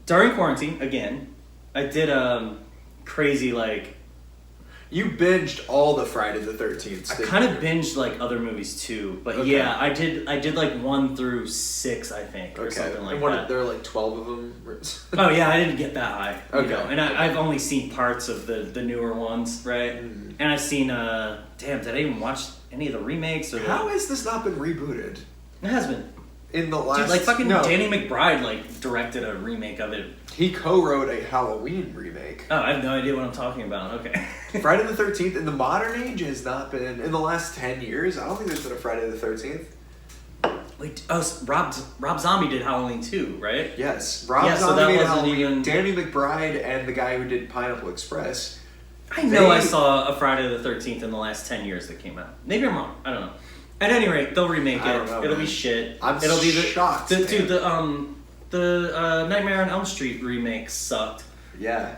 during quarantine again, I did crazy You binged all the Friday the 13th. I kind of binged other movies too, but yeah, I did 1 through 6, I think, or something like that. There are 12 of them. Oh yeah, I didn't get that high. Okay. And I've only seen parts of the newer ones, right? Mm-hmm. And I've seen did I even watch any of the remakes? Or how has this not been rebooted? It has been. In the last... Dude, Danny McBride directed a remake of it. He co-wrote a Halloween remake. Oh, I have no idea what I'm talking about. Okay. Friday the 13th in the modern age has not been... In the last 10 years, I don't think there's been a Friday the 13th. Wait, Rob Zombie did Halloween too, right? Yes. Rob Zombie did Halloween. Danny McBride and the guy who did Pineapple Express. I know I saw a Friday the 13th in the last 10 years that came out. Maybe I'm wrong. I don't know. At any rate, they'll remake it. It'll be shit. It'll be shocked. Dude, the Nightmare on Elm Street remake sucked. Yeah.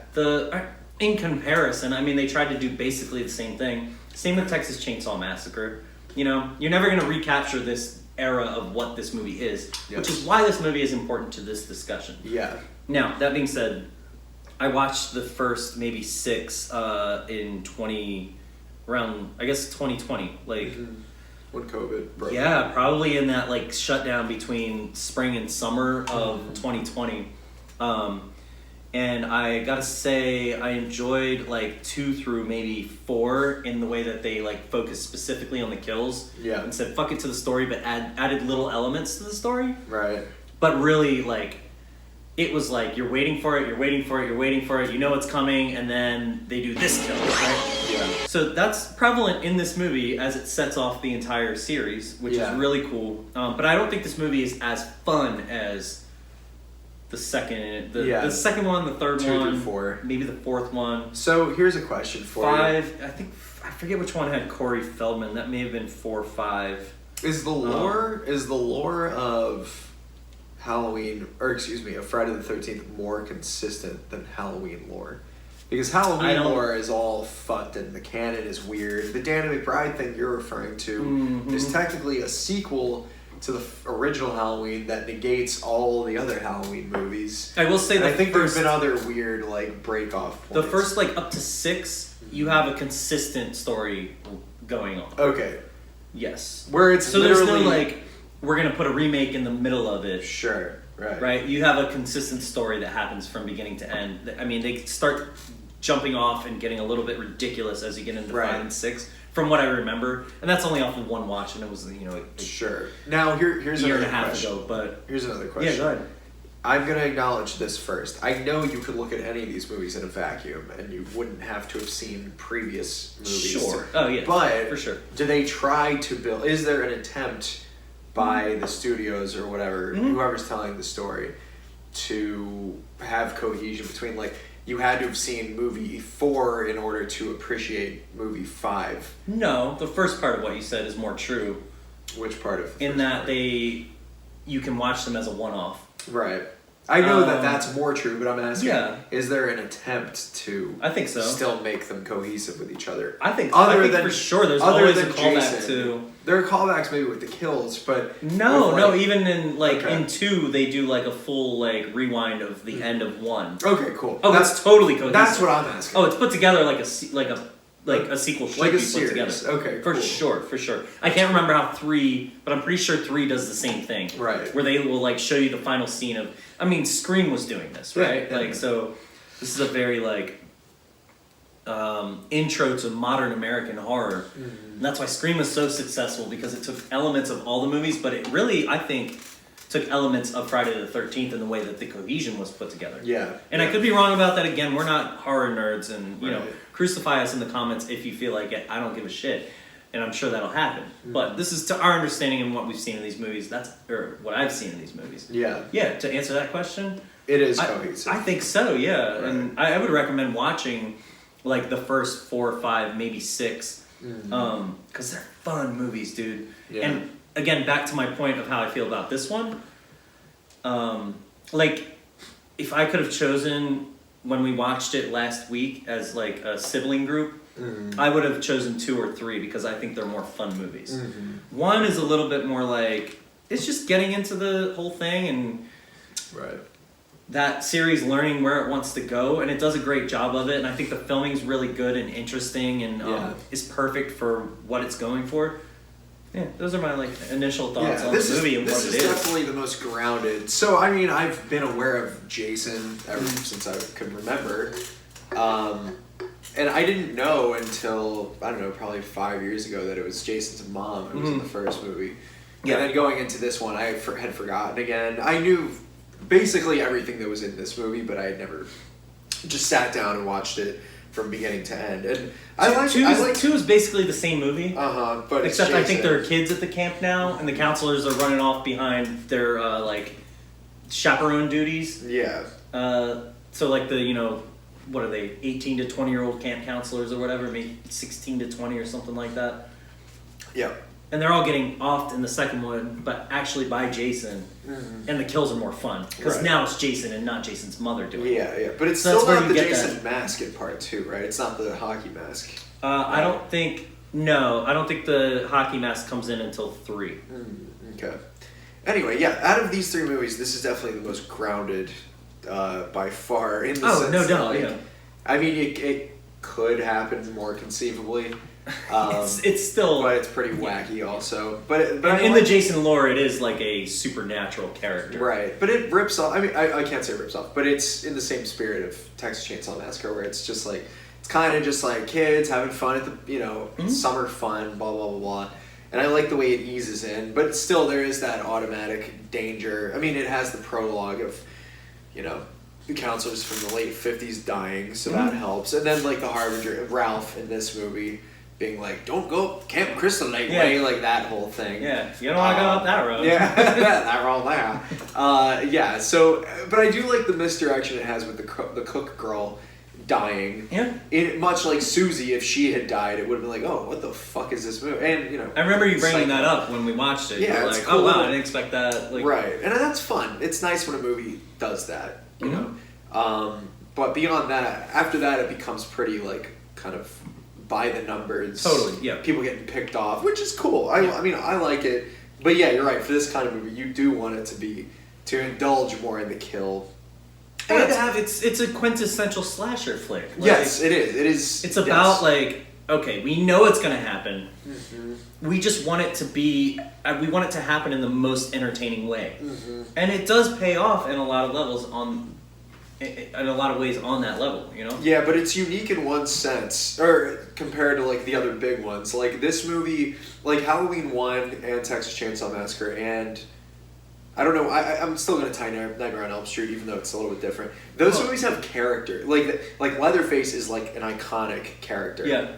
In comparison, I mean, they tried to do basically the same thing. Same with Texas Chainsaw Massacre. You're never gonna recapture this era of what this movie is, Yes. which is why this movie is important to this discussion. Yeah. Now, that being said, I watched the first maybe 6 in 2020, like. When COVID broke. Yeah, probably in that like shutdown between spring and summer of 2020. And I gotta say, I enjoyed like 2 through maybe 4 in the way that they like focused specifically on the kills. Yeah. And said fuck it to the story, but added little elements to the story. Right. But really, like, it was like you're waiting for it, you know it's coming, and then they do this kill, right? Yeah. So that's prevalent in this movie as it sets off the entire series, which is really cool. But I don't think this movie is as fun as the second, the second one, the third 2 one, through 4, maybe the fourth one. So here's a question for you. 5, I forget which one had Corey Feldman. That may have been 4 or 5. Is the lore of Halloween, or excuse me, of Friday the 13th more consistent than Halloween lore? Because Halloween lore is all fucked and the canon is weird. The Danny McBride thing you're referring to is technically a sequel to the original Halloween that negates all the other Halloween movies. I will say and that I think there's been other weird like break off points. The first like up to 6, you have a consistent story going on. Okay. Yes. Where it's so literally... there's no like we're gonna put a remake in the middle of it. Sure. Right. Right. You have a consistent story that happens from beginning to end. I mean, they start jumping off and getting a little bit ridiculous as you get into 5 and 6, from what I remember, and that's only off of one watch, and it was sure. Now here's a year and another a half question. ago, but here's another question. Yeah, go ahead. I'm gonna acknowledge this first. I know you could look at any of these movies in a vacuum, and you wouldn't have to have seen previous movies. Sure. Oh yeah. But for sure. Do they try to build? Is there an attempt by the studios or whatever, whoever's telling the story, to have cohesion between, like, you had to have seen movie 4 in order to appreciate movie 5? No, the first part of what you said is more true. Which part of? In that you can watch them as a one-off. Right. I know that's more true, but I'm asking, is there an attempt to I think so. still make them cohesive with each other? I think for sure there's always a callback to... There are callbacks maybe with the kills, but... No, even in in 2, they do like a full like rewind of the end of 1. Okay, cool. Oh, that's totally cohesive. That's what I'm asking. Oh, it's put together like a sequel should be put together. Okay, for sure. I can't remember how 3, but I'm pretty sure 3 does the same thing. Right. Where they will like show you the final scene of. I mean, Scream was doing this, right? Yeah. So this is a very like intro to modern American horror. And that's why Scream was so successful, because it took elements of all the movies, but it really, I think, took elements of Friday the 13th in the way that the cohesion was put together. Yeah. And I could be wrong about that. Again, we're not horror nerds, and you know, crucify us in the comments if you feel like it. I don't give a shit, and I'm sure that'll happen. But this is to our understanding and what we've seen in these movies. Or what I've seen in these movies. Yeah. Yeah. To answer that question, it is cohesive. I think so. Yeah. Right. And I would recommend watching like the first 4 or 5, maybe 6, because they're fun movies, dude. Yeah. And again, back to my point of how I feel about this one. Like, if I could have chosen when we watched it last week as like a sibling group, I would have chosen 2 or 3 because I think they're more fun movies. 1 is a little bit more like, it's just getting into the whole thing and that series learning where it wants to go, and it does a great job of it, and I think the filming's really good and interesting and is perfect for what it's going for. Yeah, those are my like initial thoughts on the movie and what it is. This is definitely the most grounded. So, I mean, I've been aware of Jason ever since I could remember. And I didn't know until, I don't know, probably 5 years ago that it was Jason's mom who was in the first movie. Yeah. And then going into this one, I had forgotten again. I knew basically everything that was in this movie, but I had never just sat down and watched it from beginning to end. And two is basically the same movie. But except I think there are kids at the camp now, and the counselors are running off behind their like chaperone duties. Yeah. So like the what are they, 18 to 20-year-old camp counselors or whatever, maybe 16 to 20 or something like that. Yeah. And they're all getting offed in the second one, but actually by Jason. And the kills are more fun. Because now it's Jason and not Jason's mother doing it. Yeah. But it's still not the Jason mask in part 2, right? It's not the hockey mask. I don't think... No, I don't think the hockey mask comes in until 3. Okay. Anyway, yeah, out of these 3 movies, this is definitely the most grounded by far. In the sense no that, doubt, like, yeah. I mean, it could happen more conceivably. It's still... But it's pretty wacky also. But in the Jason lore, it is like a supernatural character. Right. But it rips off... I mean, I can't say it rips off, but it's in the same spirit of Texas Chainsaw Massacre, where it's just like... It's kind of just like kids having fun at the, summer fun, blah, blah, blah, blah. And I like the way it eases in, but still there is that automatic danger. I mean, it has the prologue of, the counselors from the late 50s dying, so that helps. And then, like, the Harbinger, Ralph in this movie being like, don't go Camp Crystal Lake way, like that whole thing. Yeah, you don't want to go up that road. Yeah, that road there. Yeah, so, but I do like the misdirection it has with the cook girl dying. Yeah. Much like Susie, if she had died, it would have been like, oh, what the fuck is this movie? And, I remember you bringing that up when we watched it. Yeah, you were it's like, cool. oh wow, I didn't expect that. Like, right, and that's fun. It's nice when a movie does that, you know. But beyond that, after that, it becomes pretty, like, kind of by the numbers. Totally, yeah. People getting picked off, which is cool. I mean, I like it. But yeah, you're right. For this kind of movie, you do want it to indulge more in the kill. And it's a quintessential slasher flick. Like, yes, it is. It is. It's about like, okay, we know it's going to happen. We just want it to be. We want it to happen in the most entertaining way, and it does pay off in a lot of levels in a lot of ways on that level. Yeah, but it's unique in one sense, or compared to like the other big ones. Like this movie, like Halloween 1 and Texas Chainsaw Massacre and. I don't know. I'm still gonna tie Nightmare on Elm Street, even though it's a little bit different. Those movies have character. Like Leatherface is like an iconic character. Yeah.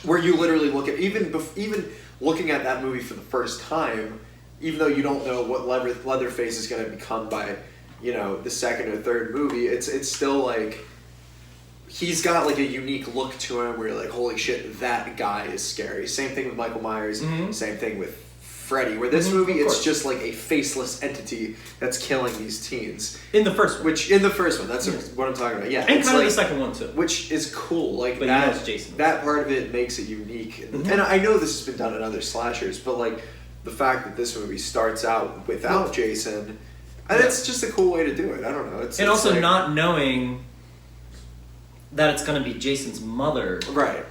Where you literally look at even looking at that movie for the first time, even though you don't know what Leatherface is gonna become by, the second or third movie, it's still like he's got like a unique look to him where you're like, holy shit, that guy is scary. Same thing with Michael Myers. Same thing with Freddy, where this movie, it's just like a faceless entity that's killing these teens. In the first one. That's what I'm talking about, yeah. And kind of the second one, too. Which is cool. Like, but that, Jason. That part of it makes it unique. And I know this has been done in other slashers, but, like, the fact that this movie starts out without Jason, and it's just a cool way to do it. I don't know. It's also like, not knowing that it's going to be Jason's mother. Right.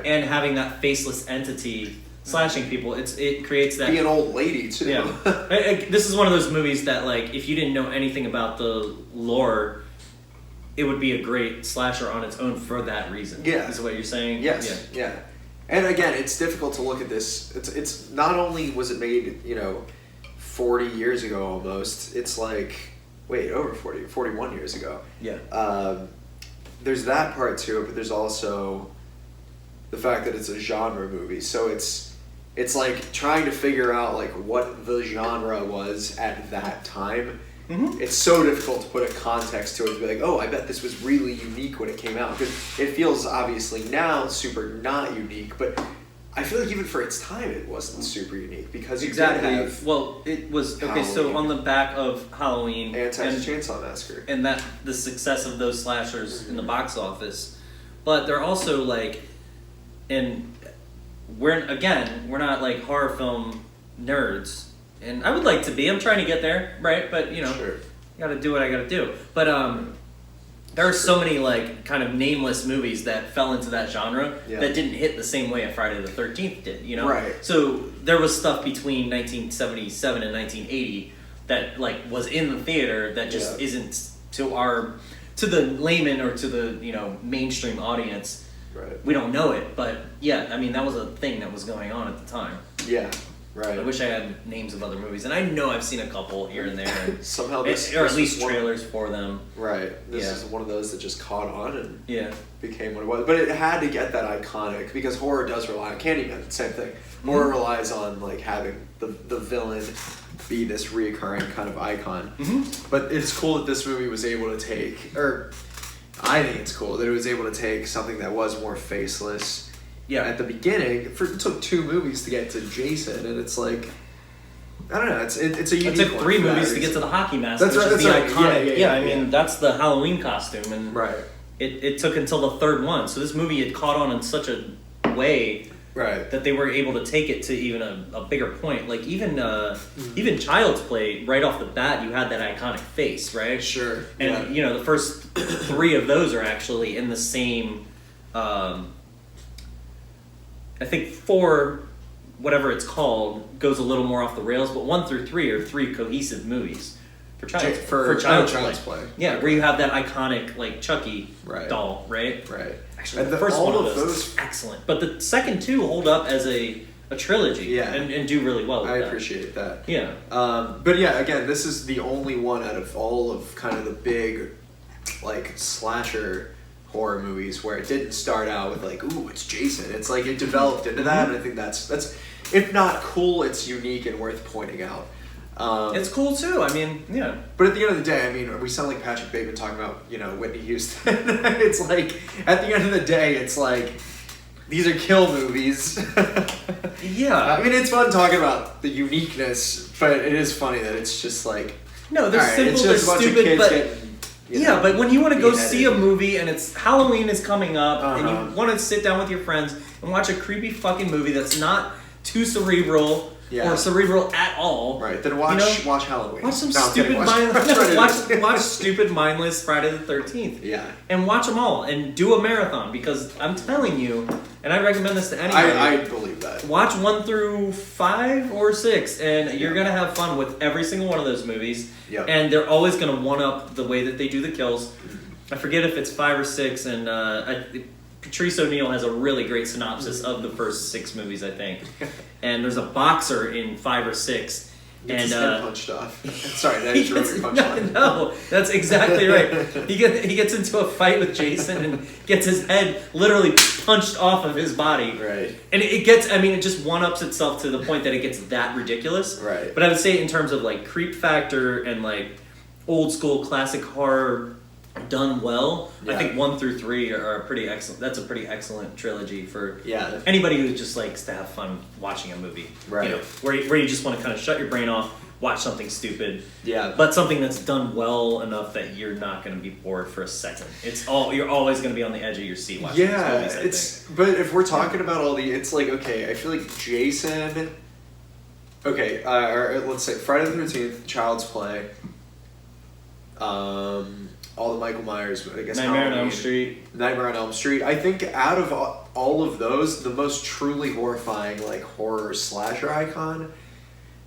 And having that faceless entity slashing people, it creates that... Be an old lady, too. Yeah. This is one of those movies that, like, if you didn't know anything about the lore, it would be a great slasher on its own for that reason. Yeah. Is what you're saying? Yes. Yeah. And again, it's difficult to look at this. It's not only was it made, 40 years ago almost, it's like, over 40, 41 years ago. Yeah. There's that part to it, but there's also the fact that it's a genre movie. So it's like trying to figure out like what the genre was at that time. It's so difficult to put a context to it to be like, oh, I bet this was really unique when it came out. Because it feels obviously now super not unique, but I feel like even for its time it wasn't super unique because you did have well, it was okay. Halloween. So on the back of Halloween and Texas Chainsaw Massacre, and that the success of those slashers in the box office, but they're also like, and we're not like horror film nerds, and I would like to be. I'm trying to get there, right? But sure. Got to do what I got to do. But there are so many like kind of nameless movies that fell into that genre that didn't hit the same way a Friday the 13th did, Right. So there was stuff between 1977 and 1980 that like was in the theater that just isn't to the layman or to the mainstream audience. Right. We don't know it, but I mean that was a thing that was going on at the time. Yeah. Right. I wish I had names of other movies, and I know I've seen a couple here and there. Somehow this, or at least trailers for them. Right. This is one of those that just caught on and became what it was. But it had to get that iconic because horror does rely on Candyman. Same thing. Horror relies on like having the villain be this reoccurring kind of icon. But it's cool that this movie was able to take, or I think it's cool that it was able to take something that was more faceless. Yeah, at the beginning, it took 2 movies to get to Jason, and it's like, I don't know, it's a unique. It took 3 movies to get to the hockey mask, that's which right, is the right. iconic. I mean, that's the Halloween costume, and right. It took until the 3rd one. So this movie had caught on in such a way Right. that they were able to take it to even a bigger point. Like even Child's Play, right off the bat, you had that iconic face, right? Sure. And you know, the first 3 of those are actually in the same. I think 4, whatever it's called, goes a little more off the rails, but 1 through 3 are 3 cohesive movies for Child's Play. Yeah, where you have that iconic like Chucky doll, right? Right. Actually, the first one of those is excellent, but the second 2 hold up as a trilogy, and do really well with I that. appreciate that. Yeah. But yeah, again, this is the only one out of all of kind of the big, like, slasher horror movies where it didn't start out with like, ooh, it's Jason. It's like it developed into that, and I think that's if not cool, it's unique and worth pointing out. It's cool too. I mean, yeah. But at the end of the day, I mean, we sound like Patrick Bateman talking about, you know, Whitney Houston. It's like, at the end of the day, it's like, these are kill movies. Yeah. I mean, it's fun talking about the uniqueness, but it is funny that it's just like, no, they're simple, it's they're just a bunch stupid, of kids but getting, but when you want to go see a movie and it's Halloween is coming up and Uh-huh. you want to sit down with your friends and watch a creepy fucking movie that's not too cerebral or cerebral at all. Right, then watch Halloween. Watch some No, I'm stupid kidding. watch stupid mindless Friday the 13th. Yeah. And watch them all and do a marathon, because I'm telling you, and I recommend this to anybody. I believe that. Watch 1 through 5 or 6, and you're gonna have fun with every single one of those movies. Yep. And they're always gonna one up the way that they do the kills. I forget if it's 5 or 6, and Patrice O'Neal has a really great synopsis of the first 6 movies, I think. And there's a boxer in 5 or 6. Gets his head punched off. Sorry, that he is your gets, punchline. no, that's exactly right. He gets into a fight with Jason and gets his head literally punched off of his body. Right. And it just one-ups itself to the point that it gets that ridiculous. Right. But I would say in terms of like creep factor and like old school classic horror done well, I think 1 through 3 are pretty excellent. That's a pretty excellent trilogy for anybody who just likes to have fun watching a movie. Right. You know, where you just want to kind of shut your brain off, watch something stupid. Yeah. But something that's done well enough that you're not going to be bored for a second. You're always going to be on the edge of your seat watching these movies, I think. But if we're talking about all the, it's like, okay, I feel like Jason. Okay, or let's say Friday the 13th, Child's Play. All the Michael Myers, I guess. Nightmare on Elm Street. Nightmare on Elm Street. I think out of all of those, the most truly horrifying, like, horror slasher icon.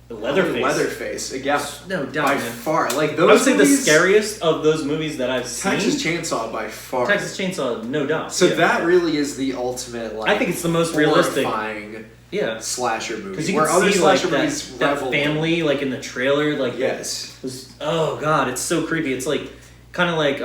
Leatherface. Yeah. No doubt. By man. far. Like, those I would say movies, the scariest of those movies that I've seen. Texas Chainsaw by far. Texas Chainsaw, no doubt. So that really is the ultimate, like, I think it's the most realistic horrifying slasher movie. Because you where can other see like slasher movies that revel family, like in the trailer, like yes. Oh god, it's so creepy. It's like kind of like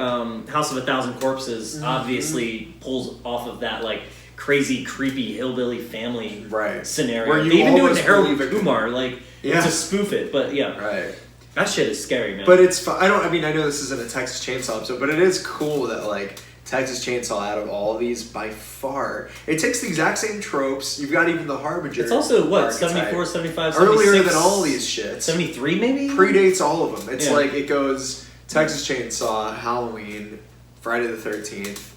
House of a Thousand Corpses. Obviously pulls off of that like crazy, creepy hillbilly family scenario. Where you they even do it to almost Harold believe it- Kumar, like to spoof it. But yeah, Right. that shit is scary, man. But it's fun. I know this isn't a Texas Chainsaw episode, but it is cool that like Texas Chainsaw, out of all of these, by far, it takes the exact same tropes. You've got even the Harbinger. It's also what archetype. 74, 75, 76, earlier than all these shits. 73 maybe Predates all of them. It's like it goes Texas Chainsaw, Halloween, Friday the 13th,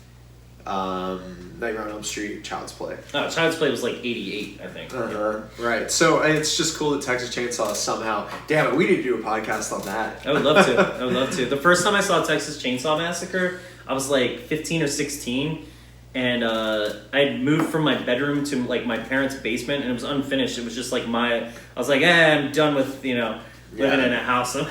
Nightmare on Elm Street, Child's Play. Oh, Child's Play was like 88, I think. Right. So it's just cool that Texas Chainsaw somehow. Damn it, we need to do a podcast on that. I would love to. The first time I saw Texas Chainsaw Massacre, I was like 15 or 16, and I had moved from my bedroom to like my parents' basement, and it was unfinished. It was just like I was like, I'm done with living in a house. I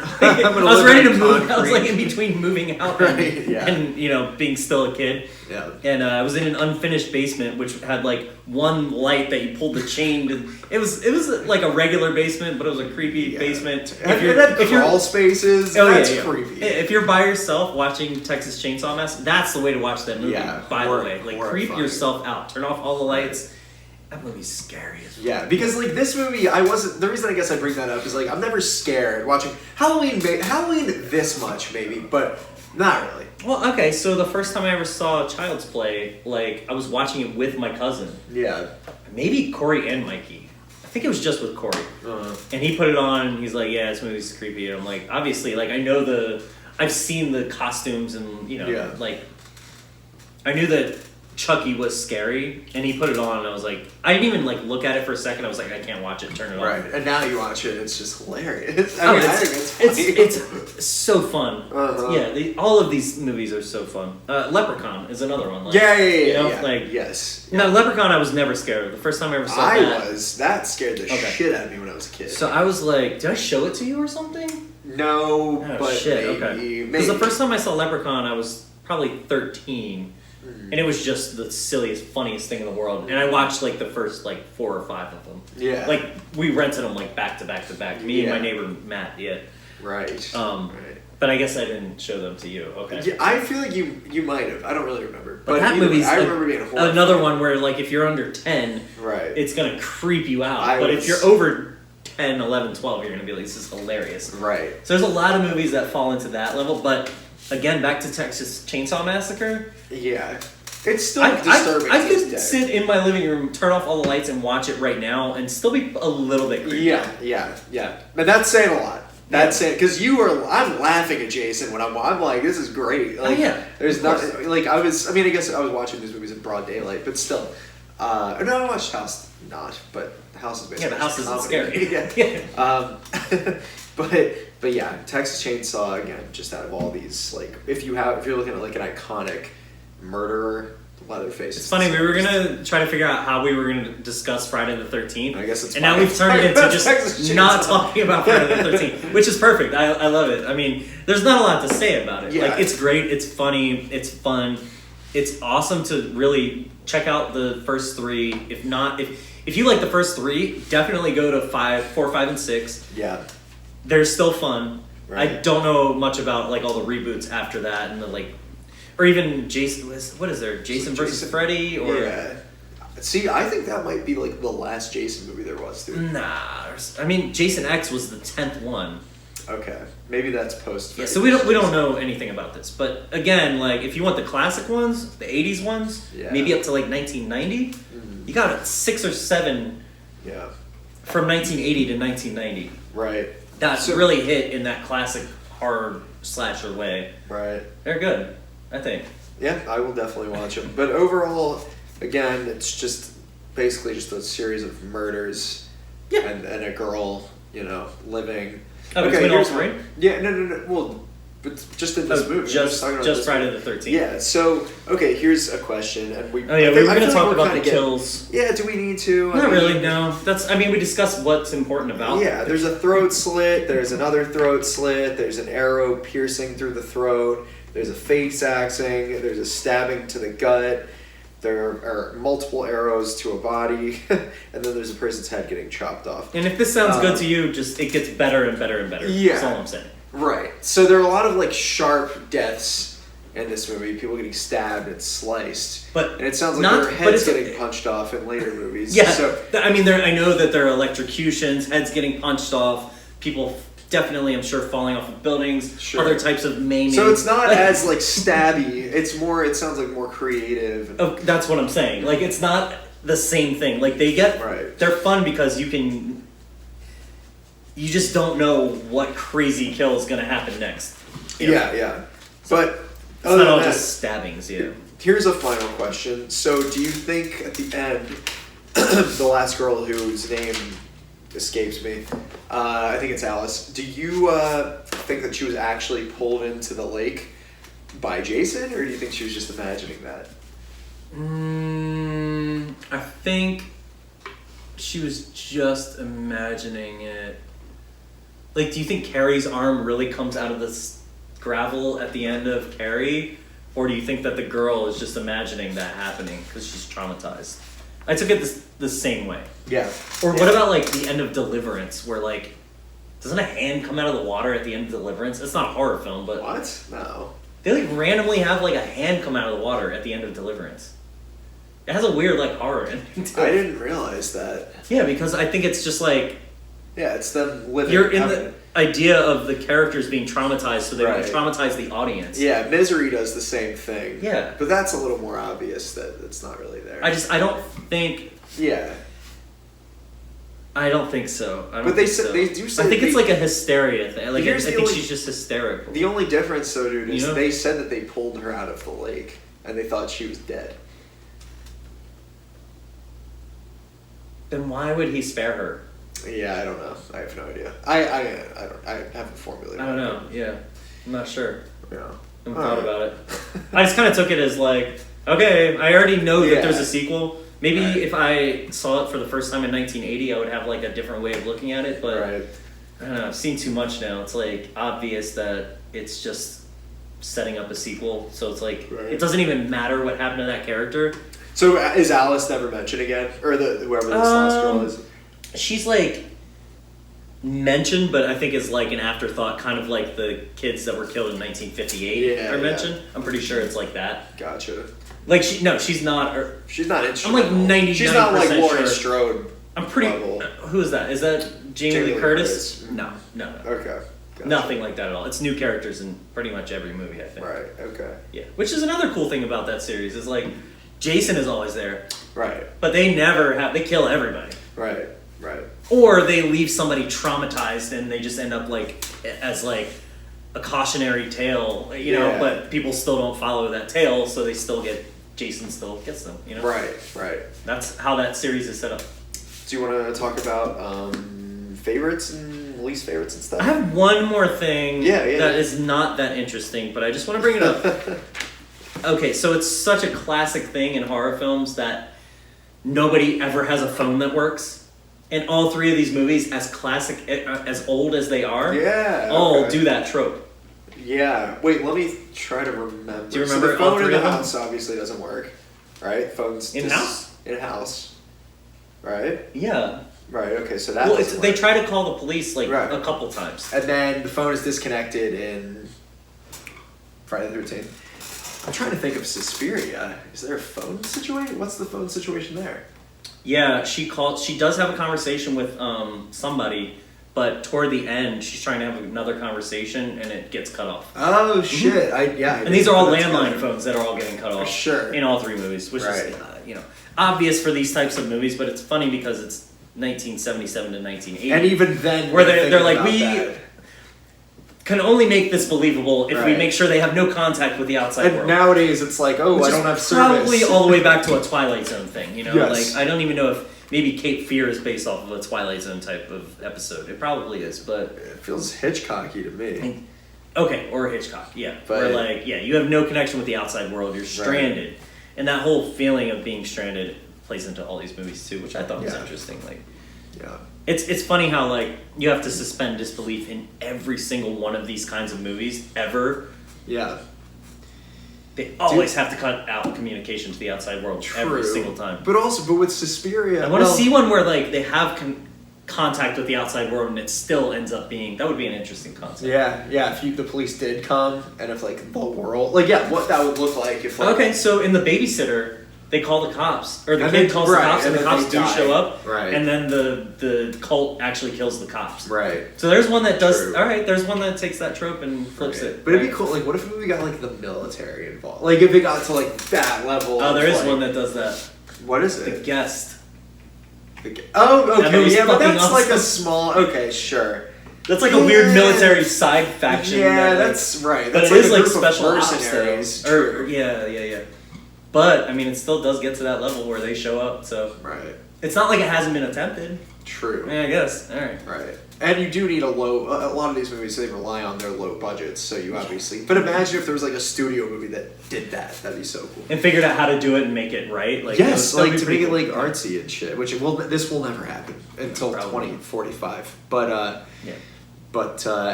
was ready to move. I was like in between moving out and being still a kid. Yeah. And I was in an unfinished basement, which had like one light that you pulled the chain to. It was like a regular basement, but it was a creepy basement. It had crawl spaces. That's creepy. If you're by yourself watching Texas Chainsaw Massacre, that's the way to watch that movie. By the way, like creep yourself out. Turn off all the lights. That movie's scary as well. Yeah, because like this movie, the reason I guess I bring that up is like I'm never scared watching Halloween this much maybe, but not really. Well, okay, so the first time I ever saw Child's Play, like I was watching it with my cousin. Yeah. Maybe Corey and Mikey. I think it was just with Corey. And he put it on and he's like, yeah, this movie's creepy. And I'm like, obviously, like I've seen the costumes and like I knew that Chucky was scary, and he put it on, and I was like, I didn't even like look at it for a second. I was like, I can't watch it. Turn it off. Right, and now you watch it, it's just hilarious. I think it's funny. it's so fun. Yeah, all of these movies are so fun. Leprechaun is another one. Like, yes. No, Leprechaun I was never scared of. The first time I ever saw that scared the shit out of me when I was a kid. So I was like, did I show it to you or something? No, but shit. maybe. Okay. Because the first time I saw Leprechaun, I was probably 13. And it was just the silliest, funniest thing in the world. And I watched like the first like 4 or 5 of them. Yeah. Like we rented them like back to back to back. Me and my neighbor Matt. Yeah. Right. But I guess I didn't show them to you. Okay. Yeah, I feel like you might have. I don't really remember. But that movie's I remember being horrified. another one where like if you're under 10, right, it's gonna creep you out. If you're over 10, 11, 12, you're gonna be like, this is hilarious. Right. So there's a lot of movies that fall into that level. But again, back to Texas Chainsaw Massacre. Yeah. It's still disturbing. I could sit in my living room, turn off all the lights, and watch it right now, and still be a little bit creepy. Yeah. But that's saying a lot. That's saying because I'm laughing at Jason when I'm like, this is great. Like, there's nothing like I guess I was watching these movies in broad daylight, but still. No, I watched House, but the House is basically the House isn't scary. But yeah, Texas Chainsaw again. Just out of all these, like if you're looking at like an iconic murderer, Leatherface. It's funny, we were gonna try to figure out how we were gonna discuss Friday the 13th. I guess it's and now we've turned it into just not talking about Friday the 13th, which is perfect. I love it. I mean, there's not a lot to say about it. Yeah. Like it's great, it's funny, it's fun, it's awesome to really check out the first 3. If you like the first 3, definitely go to 4, 5, and 6. Yeah, they're still fun. Right. I don't know much about like all the reboots after that and the like. Or even Jason, what is there? Jason versus Freddy? Or yeah. See, I think that might be like the last Jason movie there was, dude. Nah, I mean Jason X was the 10th one. Okay, maybe that's post. Yeah, so we don't know anything about this, but again, like if you want the classic ones, the 80s ones, maybe up to like 1990, you got 6 or 7. Yeah. From 1980 to 1990. Right. That's really hit in that classic horror slasher way. Right. They're good. I think. Yeah, I will definitely watch them. But overall, again, it's just basically just a series of murders and a girl, living. Okay, between all 3? Yeah, no. Well, but just in this movie. Just Friday the 13th. Yeah, so, okay, here's a question. And we were going to talk about the kills. Yeah, do we need to? Not really, no. We discussed what's important about it. Yeah, there's a throat slit, there's another throat slit, there's an arrow piercing through the throat. There's a face axing, there's a stabbing to the gut, there are multiple arrows to a body, and then there's a person's head getting chopped off. And if this sounds good to you, it gets better and better and better. Yeah. That's all I'm saying. Right. So there are a lot of like sharp deaths in this movie, people getting stabbed and sliced. And it sounds like their heads getting punched off in later movies. Yeah. So, I know that there are electrocutions, heads getting punched off, people definitely, I'm sure, falling off of buildings, other types of maiming. So it's not as stabby. It sounds like more creative. That's what I'm saying. Like it's not the same thing. Like they're fun because you just don't know what crazy kill is going to happen next. Yeah. But it's not all just stabbings. Yeah. Here's a final question. So do you think at the end, the last girl whose name escapes me, I think it's Alice. Do you think that she was actually pulled into the lake by Jason, or do you think she was just imagining that? I think she was just imagining it. Like, do you think Carrie's arm really comes out of the gravel at the end of Carrie, or do you think that the girl is just imagining that happening because she's traumatized? I took it the same way. Yeah. Or what about the end of Deliverance, where doesn't a hand come out of the water at the end of Deliverance? It's not a horror film, but what? No. They randomly have a hand come out of the water at the end of Deliverance. It has a weird horror ending to it. I didn't realize that. Yeah, because I think it's just yeah, it's them living. You're in the idea of the characters being traumatized, so they can traumatize the audience. Yeah, Misery does the same thing. Yeah, but that's a little more obvious that it's not really there. I don't think. Yeah. I don't think so. But they do say. I think it's a hysteria thing. I think she's just hysterical. The only difference, though, dude, is they said that they pulled her out of the lake and they thought she was dead. Then why would he spare her? Yeah, I don't know. I have no idea. I haven't formulated. I don't know. Yeah, I'm not sure. Yeah. I haven't thought about it. I just kind of took it as like, okay, I already know that there's a sequel. Maybe if I saw it for the first time in 1980, I would have like a different way of looking at it. But I don't know. I've seen too much now. It's like obvious that it's just setting up a sequel. So it's like it doesn't even matter what happened to that character. So is Alice never mentioned again, or whoever this last girl is? She's like mentioned, but I think is like an afterthought, kind of like the kids that were killed in 1958 are mentioned. I'm pretty sure it's like that. Gotcha. Like she's not. She's not instrumental. I'm like 99%. She's not like Laurie sure. Strode. I'm pretty. Who is that? Is that Jamie Lee Curtis? Mm-hmm. No. Okay. Gotcha. Nothing like that at all. It's new characters in pretty much every movie, I think. Right. Okay. Yeah. Which is another cool thing about that series is like Jason is always there. Right. But they never have. They kill everybody. Right. Or they leave somebody traumatized and they just end up like as like a cautionary tale, you know, but people still don't follow that tale, so they still get Jason still gets them, you know. Right. That's how that series is set up. Do you want to talk about favorites and least favorites and stuff? I have one more thing that is not that interesting, but I just want to bring it up. Okay, so it's such a classic thing in horror films that nobody ever has a phone that works. And all three of these movies, as classic, as old as they are, all do that trope. Yeah. Wait, let me try to remember. Do you remember so the phone in the them? house obviously doesn't work, right? Phones in-house? In-house, right? Yeah. Right. Okay. So that. Well, they try to call the police like a couple times, and then the phone is disconnected in Friday the 13th. I'm trying to think of Suspiria. Is there a phone situation? What's the phone situation there? Yeah, she does have a conversation with somebody, but toward the end, she's trying to have another conversation, and it gets cut off. Oh shit! And these are all landline phones that are all getting cut off. For sure. In all three movies, which is obvious for these types of movies, but it's funny because it's 1977 to 1980, and even then, where they're like we can only make this believable if we make sure they have no contact with the outside world. Nowadays, it's like, I don't have service. Probably all the way back to a Twilight Zone thing, you know? Yes. Like, I don't even know if maybe Cape Fear is based off of a Twilight Zone type of episode. It probably is, but... It feels Hitchcocky to me. Okay, or Hitchcock, yeah. Where, like, you have no connection with the outside world. You're stranded. And that whole feeling of being stranded plays into all these movies, too, which I thought was interesting. Like, It's funny how like you have to suspend disbelief in every single one of these kinds of movies ever. Yeah. They always have to cut out communication to the outside world every single time. But with Suspiria, I want to see one where like they have contact with the outside world and it still ends up being that would be an interesting concept. Yeah. If the police did come and if like the world, what that would look like if. Like, okay, so in The Babysitter. They call the cops, or the kid calls the cops, and the cops do show up, and then the cult actually kills the cops. Right. So there's one that does. All right, there's one that takes that trope and flips it. But it'd be cool. Like, what if we got like the military involved? Like, if it got to like that level. Oh, there is one that does that. What is it? The Guest. Okay. But that's like a small. Okay, sure. That's like a weird military side faction. Yeah, that's right. But that's it is like special mercenaries. Yeah. But I mean, it still does get to that level where they show up. So it's not like it hasn't been attempted. True. Yeah, I guess. All right. Right. And you do need a lot of these movies, they rely on their low budgets, so you obviously... But imagine if there was like a studio movie that did that. That'd be so cool. And figured out how to do it and make it right. Like, yes, like to make it like artsy and shit, which this will never happen until 2045. But,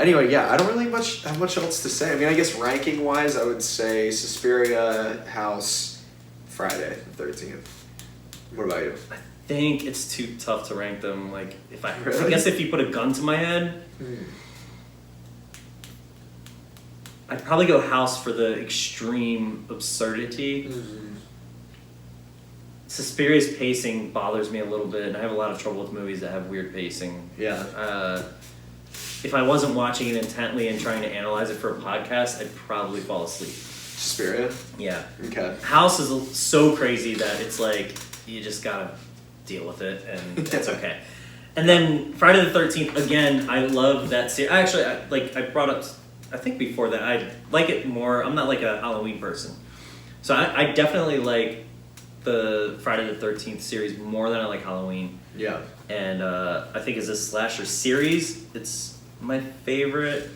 anyway, I don't really have much else to say. I mean, I guess ranking-wise, I would say Suspiria, House... Friday the 13th. What about you? I think it's too tough to rank them. Like, I guess if you put a gun to my head, I'd probably go House for the extreme absurdity. Suspiria's pacing bothers me a little bit, and I have a lot of trouble with movies that have weird pacing. Yeah. If I wasn't watching it intently and trying to analyze it for a podcast, I'd probably fall asleep. Suspiria? Yeah. Okay. House is so crazy that it's like, you just gotta deal with it, and it's okay. And then Friday the 13th, again, I love that series. Actually, I brought up, I think before that, I like it more. I'm not like a Halloween person. So I definitely like the Friday the 13th series more than I like Halloween. Yeah. And I think as a slasher series, it's my favorite.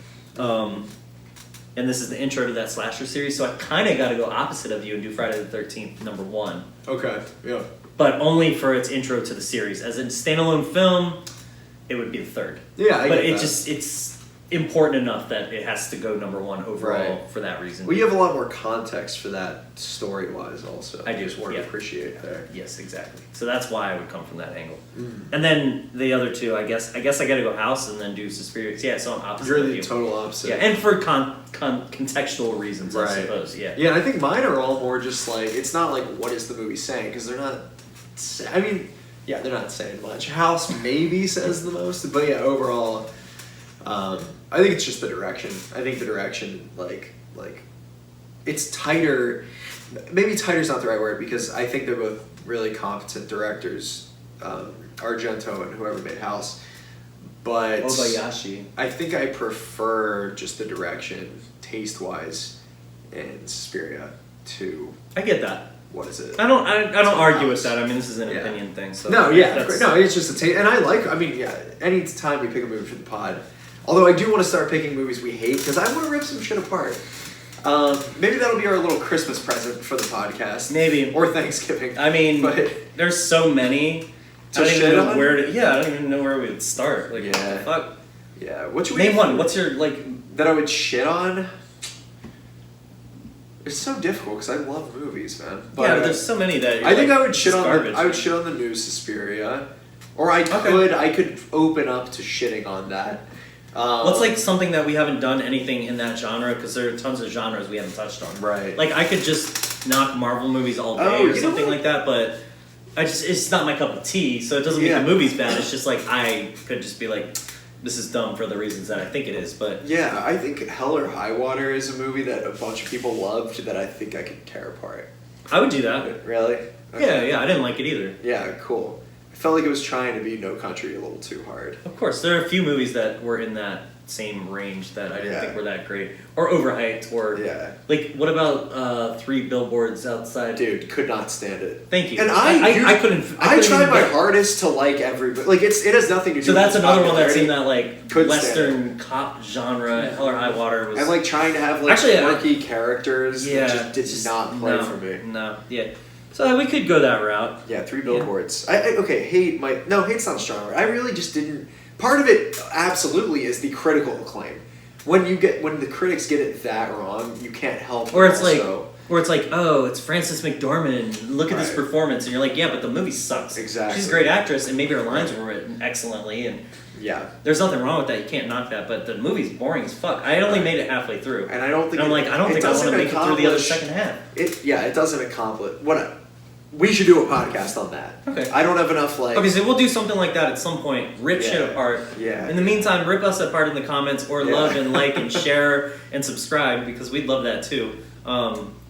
And this is the intro to that slasher series, so I kind of got to go opposite of you and do Friday the 13th number 1. Okay. Yeah. But only for its intro to the series. As a standalone film, it would be the 3rd. Yeah, I but get that. it's important enough that it has to go number 1 overall Right. for that reason. Well, you have a lot more context for that story-wise, also. I do, just want to yeah. appreciate there. Yes, exactly. So that's why I would come from that angle. Mm. And then the other two, I guess I got to go House and then do Suspiria. Yeah, so I'm opposite You're of the you. total opposite. Yeah, and for contextual reasons, I Right. suppose. Yeah. Yeah, and I think mine are all more just like, it's not like, what is the movie saying? Because they're not, I mean, yeah, they're not saying much. House maybe says the most, but yeah, overall, I think it's just the direction. I think the direction, like, it's tighter. Maybe tighter's not the right word, because I think they're both really competent directors, Argento and whoever made House. But Obayashi. I think I prefer just the direction, taste-wise, in Suspiria to, I get that. what is it? I don't argue with House. that. I mean, this is an Yeah. opinion thing. So No, yeah, of that's- course. No, it's just a taste. And I mean, yeah, any time we pick a movie for the pod, although I do want to start picking movies we hate, because I want to rip some shit apart. Maybe that'll be our little Christmas present for the podcast. Maybe. Or Thanksgiving. I mean, But- there's so many. To I don't shit even know on? where to. Yeah, I don't even know where we would start. Like, Yeah. what the fuck? Yeah, what should we Name do one. What's your like? that I would shit on? It's so difficult because I love movies, man. Yeah, but there's so many that. You're I think like, I would shit it's on garbage. I would shit on the new Suspiria, or I could open up to shitting on that. What's like something that we haven't done anything in that genre, because there are tons of genres we haven't touched on. Right. Like I could just knock Marvel movies all day Oh, or you know something what? like that, but it's not my cup of tea. So it doesn't Yeah. make the movies bad. It's just like I could just be like, this is dumb for the reasons that I think it is. But Yeah, I think Hell or High Water is a movie that a bunch of people loved that I think I could tear apart. I would do that. Really? Yeah, I didn't like it either. Yeah, cool. I felt like it was trying to be No Country a little too hard. Of course, there are a few movies that were in that same range that I didn't Yeah. think were that great, or overhyped, or Yeah. like what about 3 Billboards Outside? Dude, could not stand it. Thank you. And I couldn't. I couldn't tried even my get- hardest to like everybody. Like it has nothing to do. So with that's its another one that's popularity. in that like Couldn't stand Western cop genre. Hell or High Water was. And like trying to have like Actually, quirky characters yeah, that just did not play no, for me. No, yeah. So we could go that route. Yeah, 3 Billboards. Okay, hate's not a strong word. I really just didn't. Part of it absolutely is the critical acclaim. When the critics get it that wrong, you can't help. Or it's also. like, oh, it's Frances McDormand. Look at this Right. performance, and you're like, yeah, but the movie sucks. Exactly. She's a great actress, and maybe her lines were written excellently, and Yeah. there's nothing wrong with that. You can't knock that, but the movie's boring as fuck. I only Right. made it halfway through, And I don't think and I'm it- like, I don't it think I want to doesn't make it through the other accomplish- second half. It doesn't accomplish what. We should do a podcast on that. Okay. I don't have enough like. Okay, so we'll do something like that at some point. Rip shit Yeah. apart. Yeah. In the meantime, rip us apart in the comments, or Yeah. love and like and share and subscribe, because we'd love that too.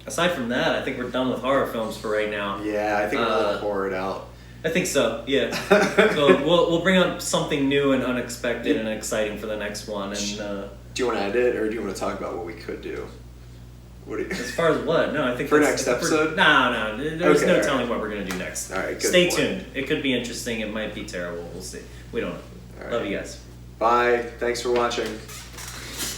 Aside from that, I think we're done with horror films for right now. Yeah, I think we're a little horrored out. I think so. Yeah. So we'll bring up something new and unexpected and exciting for the next one. And Do you want to end it, or do you want to talk about what we could do? What do you? as far as what? No, I think For that's- next episode? No. There's Okay, no alright. telling what we're gonna do next. All right, good Stay point. tuned. It could be interesting. It might be terrible. We'll see. We don't know. All right. Love you guys. Bye. Thanks for watching.